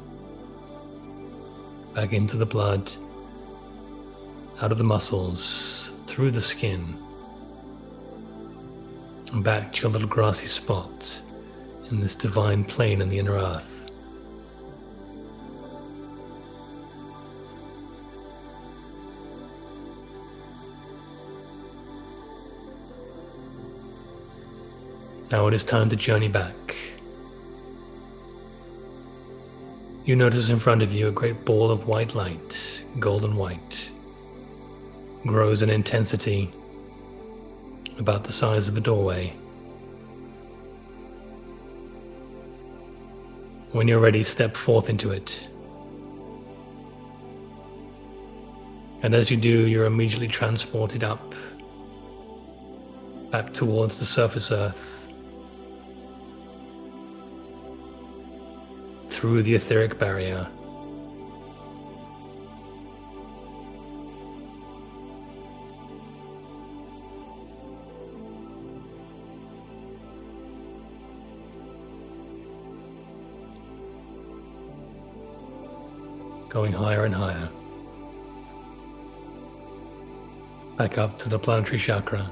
Back into the blood. Out of the muscles. Through the skin. And back to your little grassy spot in this divine plane in the inner earth. Now it is time to journey back. You notice in front of you a great ball of white light, golden white, grows in intensity, about the size of a doorway. When you're ready, step forth into it. And as you do, you're immediately transported up, back towards the surface earth, through the etheric barrier, going higher and higher. Back up to the planetary chakra,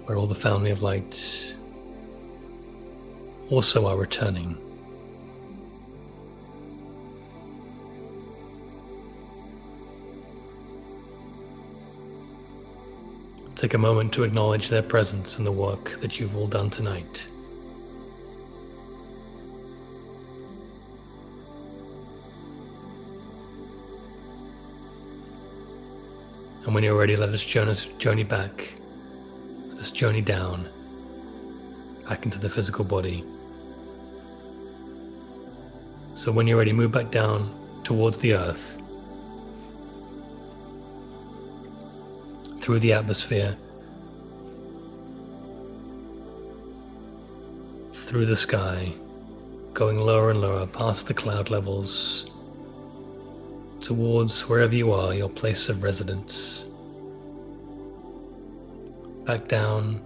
where all the family of light also are returning. Take a moment to acknowledge their presence and the work that you've all done tonight. And when you're ready, let us journey back. Let us journey down, back into the physical body. So when you're ready, move back down towards the earth, through the atmosphere, through the sky, going lower and lower past the cloud levels, towards wherever you are, your place of residence. Back down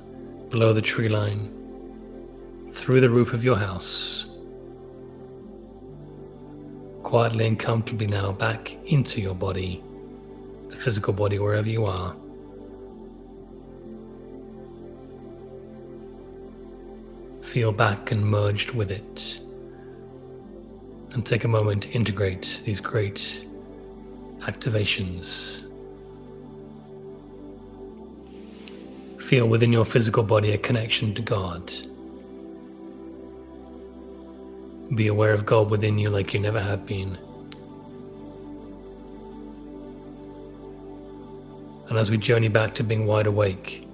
below the tree line, through the roof of your house, quietly and comfortably now back into your body, the physical body, wherever you are. Feel back and merged with it, and take a moment to integrate these great activations. Feel within your physical body a connection to God. Be aware of God within you like you never have been. And as we journey back to being wide awake,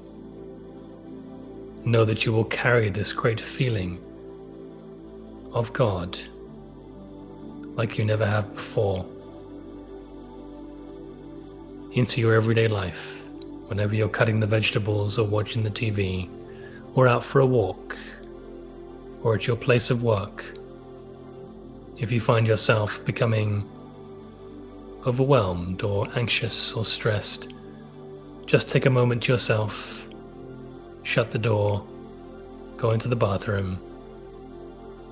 know that you will carry this great feeling of God like you never have before into your everyday life, whenever you're cutting the vegetables or watching the TV, or out for a walk, or at your place of work. If you find yourself becoming overwhelmed or anxious or stressed, just take a moment to yourself, shut the door, go into the bathroom,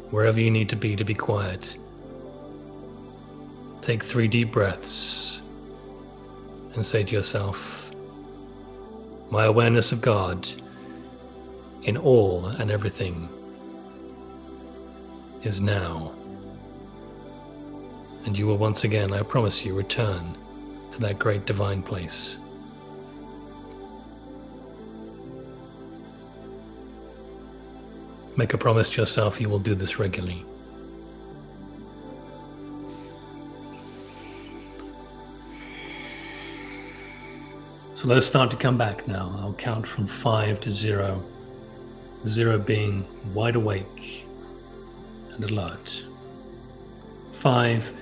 wherever you need to be quiet. Take 3 deep breaths and say to yourself, my awareness of God in all and everything is now. And you will once again, I promise you, return to that great divine place. Make a promise to yourself you will do this regularly. So let us start to come back now. I'll count from 5 to 0. 0 being wide awake and alert. 5,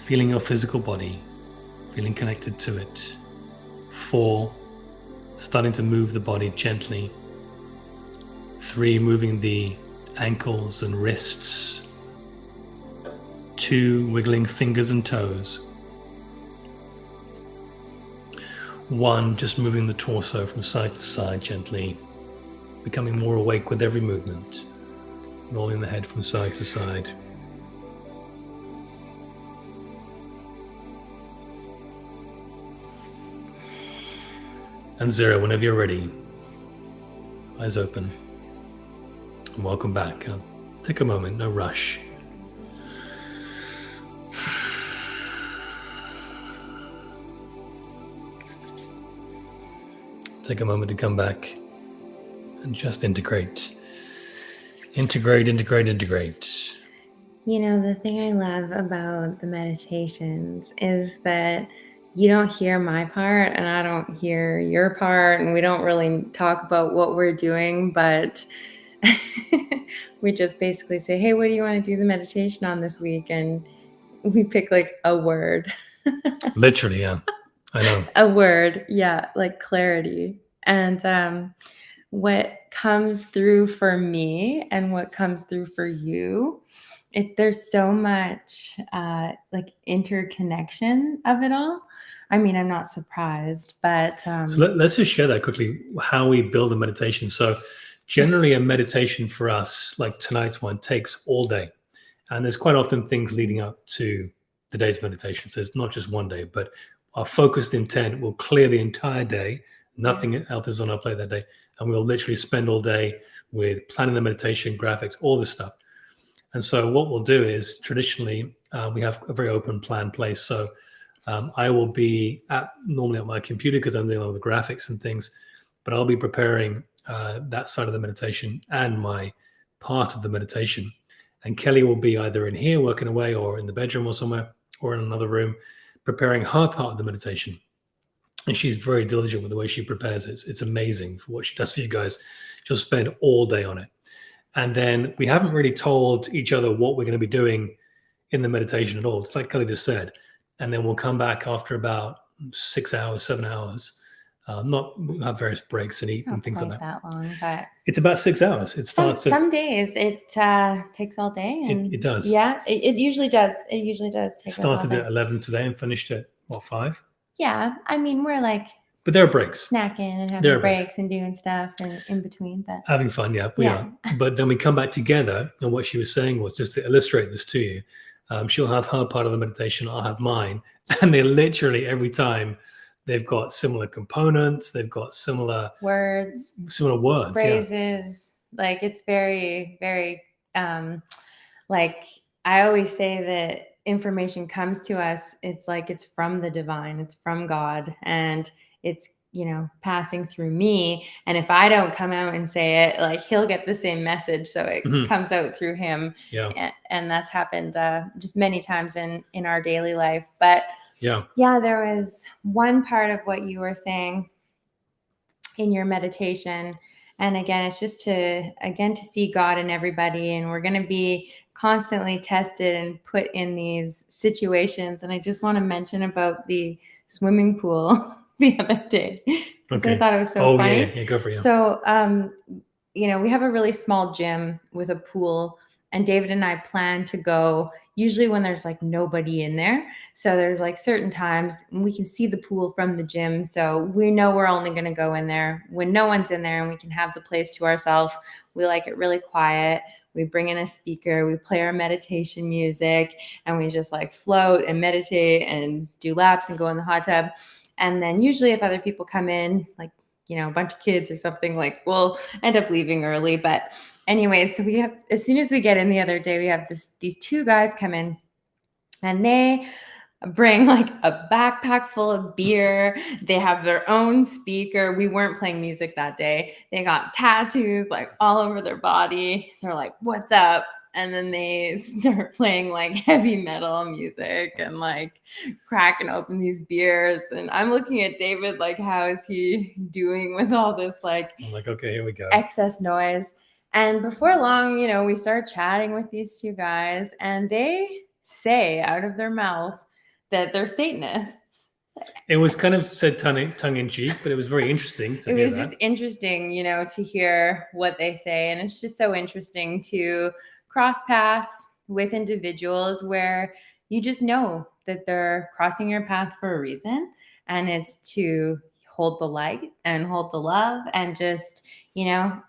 feeling your physical body, feeling connected to it. 4, starting to move the body gently. 3, moving the ankles and wrists. 2, wiggling fingers and toes. 1, just moving the torso from side to side gently, becoming more awake with every movement, rolling the head from side to side. And 0, whenever you're ready, eyes open. And welcome back. I'll take a moment, no rush. Take a moment to come back and just integrate. Integrate. You know, the thing I love about the meditations is that you don't hear my part and I don't hear your part, and we don't really talk about what we're doing, but we just basically say, hey, what do you want to do the meditation on this week? And we pick like a word. Literally, yeah. I know. A word, yeah, like clarity. And what comes through for me and what comes through for you, there's so much like interconnection of it all. I mean, I'm not surprised, but so let's just share that quickly, how we build a meditation. So generally a meditation for us, like tonight's one, takes all day. And there's quite often things leading up to the day's meditation. So it's not just one day, but our focused intent will clear the entire day. Nothing else is on our plate that day. And we'll literally spend all day with planning the meditation, graphics, all this stuff. And so what we'll do is traditionally, we have a very open plan place. So I will be normally at my computer because I'm doing all the graphics and things, but I'll be preparing that side of the meditation and my part of the meditation. And Kelly will be either in here working away or in the bedroom or somewhere or in another room preparing her part of the meditation. And she's very diligent with the way she prepares it. It's amazing for what she does for you guys. She'll spend all day on it. And then we haven't really told each other what we're going to be doing in the meditation at all. It's like Kelly just said. And then we'll come back after about 6 hours, 7 hours. We'll have various breaks and eat and things like that long, but it's about 6 hours. It starts some days it takes all day, and it does. Yeah, it usually does. It usually does take. Started at 11 today and finished at 5? Yeah, I mean we're like. But there are breaks. Snacking and having breaks and doing stuff and in between, but having fun, yeah, we are. But then we come back together, and what she was saying was, just to illustrate this to you, she'll have her part of the meditation, I'll have mine, and they literally every time they've got similar components, they've got similar words, phrases. Yeah. Like it's very, very like I always say that information comes to us, it's like it's from the divine, it's from God, and it's, passing through me. And if I don't come out and say it, like he'll get the same message. So it comes out through him. Yeah. And that's happened just many times in our daily life. But yeah, there was one part of what you were saying in your meditation. And again, it's just to see God in everybody. And we're going to be constantly tested and put in these situations. And I just want to mention about the swimming pool the other day, because I thought it was so funny. Yeah, go for it. So, we have a really small gym with a pool, and David and I plan to go usually when there's like nobody in there. So there's like certain times we can see the pool from the gym. So we know we're only going to go in there when no one's in there and we can have the place to ourselves. We like it really quiet. We bring in a speaker, we play our meditation music, and we just like float and meditate and do laps and go in the hot tub. And then usually if other people come in, like, a bunch of kids or something, like we'll end up leaving early. But anyway, so as soon as we get in the other day, we have these two guys come in, and they bring like a backpack full of beer. They have their own speaker. We weren't playing music that day. They got tattoos like all over their body. They're like, "What's up?" And then they start playing like heavy metal music and like cracking open these beers. And I'm looking at David like, how is he doing with all this like, I'm like, okay, here we go, excess noise. And before long, we start chatting with these two guys, and they say out of their mouth that they're Satanists. It was kind of said tongue in cheek, but it was very interesting to hear that. It was just interesting, to hear what they say. And it's just so interesting to cross paths with individuals where you just know that they're crossing your path for a reason, and it's to hold the light and hold the love and just,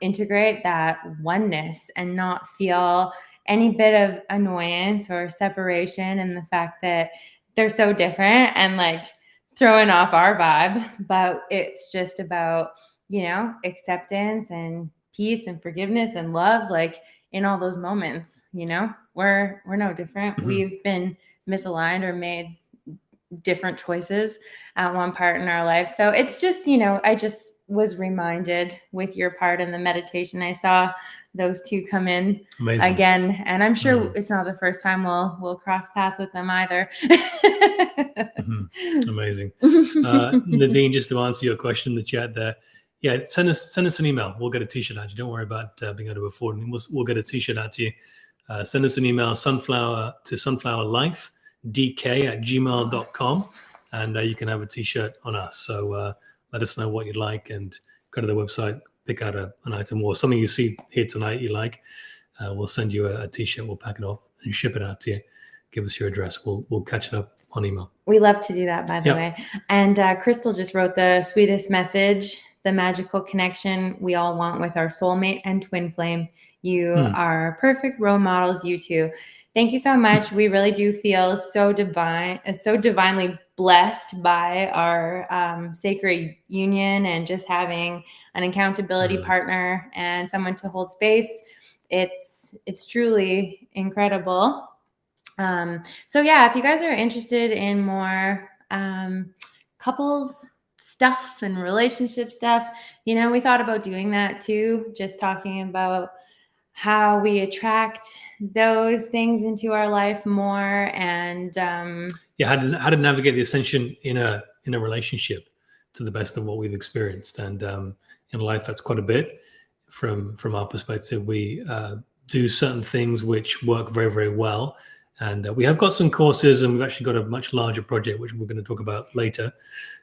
integrate that oneness and not feel any bit of annoyance or separation in the fact that they're so different and like throwing off our vibe. But it's just about, acceptance and peace and forgiveness and love, like in all those moments. We're no different. Mm-hmm. We've been misaligned or made different choices at one part in our life. So it's just, I just was reminded with your part in the meditation. I saw those two come in again, and I'm sure it's not the first time we'll cross paths with them either. Amazing. Nadine, just to answer your question in the chat there, yeah, send us an email. We'll get a t-shirt out to you. Don't worry about being able to afford it. We'll get a t-shirt out to you. Send us an email, sunflowerlifedk@gmail.com, and you can have a t-shirt on us. So let us know what you'd like, and go to the website, pick out an item or something you see here tonight you like. We'll send you a t-shirt. We'll pack it off and ship it out to you. Give us your address. We'll catch it up on email. We love to do that, by the way. And Crystal just wrote the sweetest message: the magical connection we all want with our soulmate and twin flame. You are perfect role models, you two. Thank you so much. We really do feel so divinely blessed by our sacred union, and just having an accountability partner and someone to hold space. It's truly incredible. So yeah, if you guys are interested in more couples stuff and relationship stuff, we thought about doing that too, just talking about how we attract those things into our life more, and how to navigate the ascension in a relationship to the best of what we've experienced. And in life, that's quite a bit. From our perspective, we do certain things which work very, very well. And we have got some courses, and we've actually got a much larger project, which we're going to talk about later,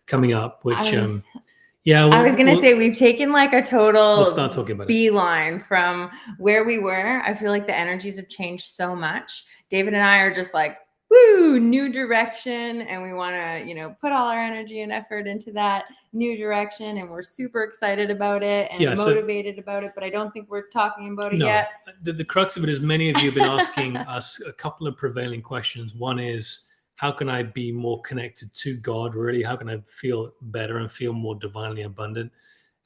coming up, which I was going to say, we've taken like a total we'll start talking about beeline from where we were. I feel like the energies have changed so much. David and I are just like, woo, new direction. And we want to, put all our energy and effort into that new direction. And we're super excited about it and motivated about it. But I don't think we're talking about it yet. The crux of it is, many of you have been asking us a couple of prevailing questions. One is, how can I be more connected to God, really? How can I feel better and feel more divinely abundant?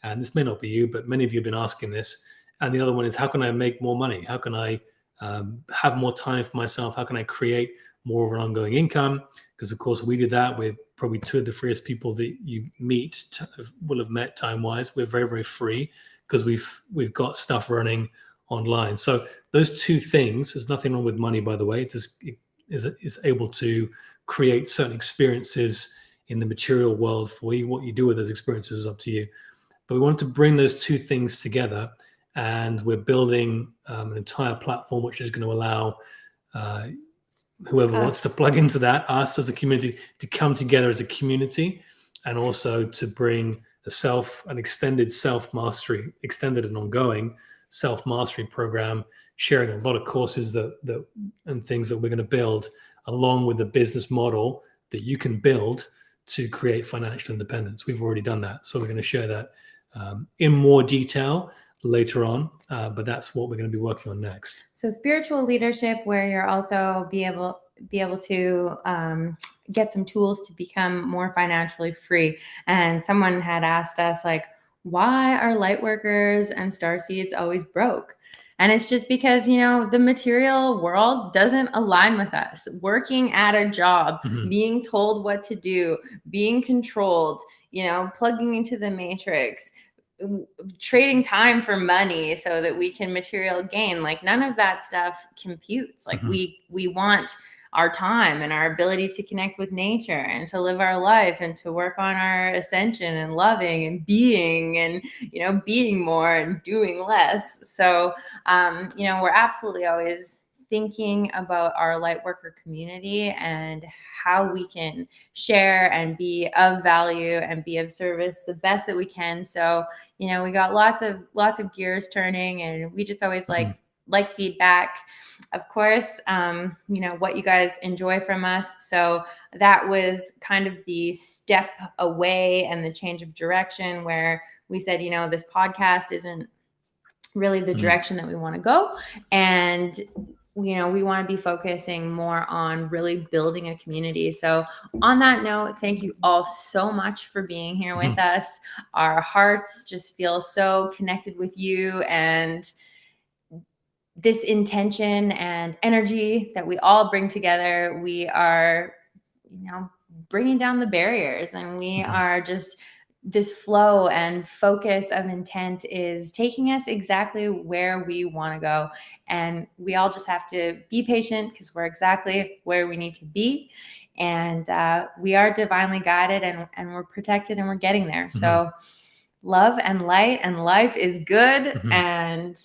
And this may not be you, but many of you have been asking this. And the other one is, how can I make more money? How can I have more time for myself? How can I create more of an ongoing income? Because, of course, we do that. We're probably two of the freest people that you will have met time-wise. We're very, very free because we've got stuff running online. So those two things, there's nothing wrong with money, by the way. Is able to create certain experiences in the material world for you. What you do with those experiences is up to you. But we want to bring those two things together, and we're building an entire platform which is going to allow whoever wants to plug into that, us as a community, to come together as a community, and also to bring an extended and ongoing self-mastery program, sharing a lot of courses and things that we're going to build, along with the business model that you can build to create financial independence. We've already done that. So we're going to share that in more detail later on, but that's what we're going to be working on next. So spiritual leadership, where you're also be able to get some tools to become more financially free. And someone had asked us, like, why are light workers and starseeds always broke? And it's just because, the material world doesn't align with us. Working at a job, being told what to do, being controlled, plugging into the matrix, trading time for money so that we can material gain, like none of that stuff computes. Like we want our time and our ability to connect with nature and to live our life and to work on our ascension and loving and being more and doing less. So, we're absolutely always thinking about our light worker community and how we can share and be of value and be of service the best that we can. So, we got lots of gears turning, and we just always like feedback, of course, what you guys enjoy from us. So that was kind of the step away and the change of direction, where we said, this podcast isn't really the direction that we want to go. And we want to be focusing more on really building a community. So on that note, thank you all so much for being here with us. Our hearts just feel so connected with you, and this intention and energy that we all bring together, we are, bringing down the barriers, and we are just, this flow and focus of intent is taking us exactly where we want to go. And we all just have to be patient, because we're exactly where we need to be. And we are divinely guided, and we're protected, and we're getting there. So love and light and life is good. And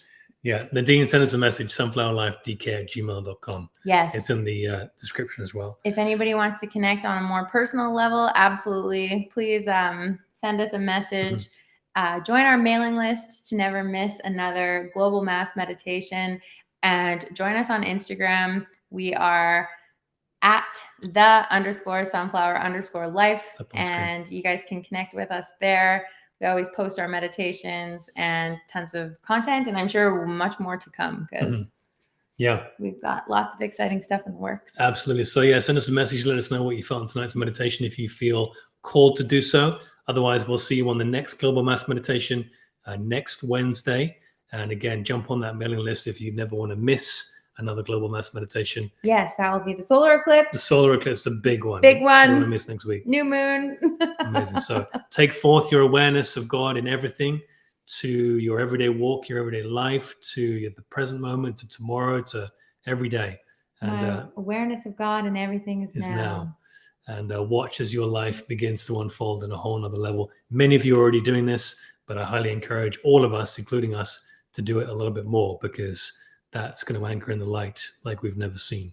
yeah, Nadine sent us a message, sunflowerlifedk@gmail.com. Yes. It's in the description as well. If anybody wants to connect on a more personal level, absolutely. Please send us a message. Join our mailing list to never miss another global mass meditation. And join us on Instagram. We are at @the_sunflower_life. And you guys can connect with us there. We always post our meditations and tons of content, and I'm sure much more to come, because Yeah, we've got lots of exciting stuff in the works. absolutely. So yeah, send us a message. Let us know what you felt in tonight's meditation if you feel called to do so. Otherwise, we'll see you on the next Global Mass Meditation next Wednesday. And again, jump on that mailing list if you never want to miss another Global Mass Meditation. Yes, that will be the solar eclipse. The solar eclipse, a big one. Big You don't want to one. miss next week. New moon. Amazing. So take forth your awareness of God in everything, to your everyday walk, your everyday life, to the present moment, to tomorrow, to every day. And My awareness of God and everything is now. And watch as your life begins to unfold in a whole nother level. Many of you are already doing this, but I highly encourage all of us, including us, to do it a little bit more, because that's going to anchor in the light like we've never seen.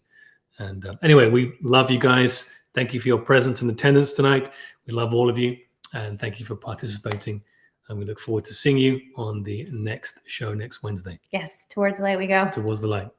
And anyway, we love you guys. Thank you for your presence and attendance tonight. We love all of you, and thank you for participating. And we look forward to seeing you on the next show next Wednesday. Yes, towards the light we go. Towards the light.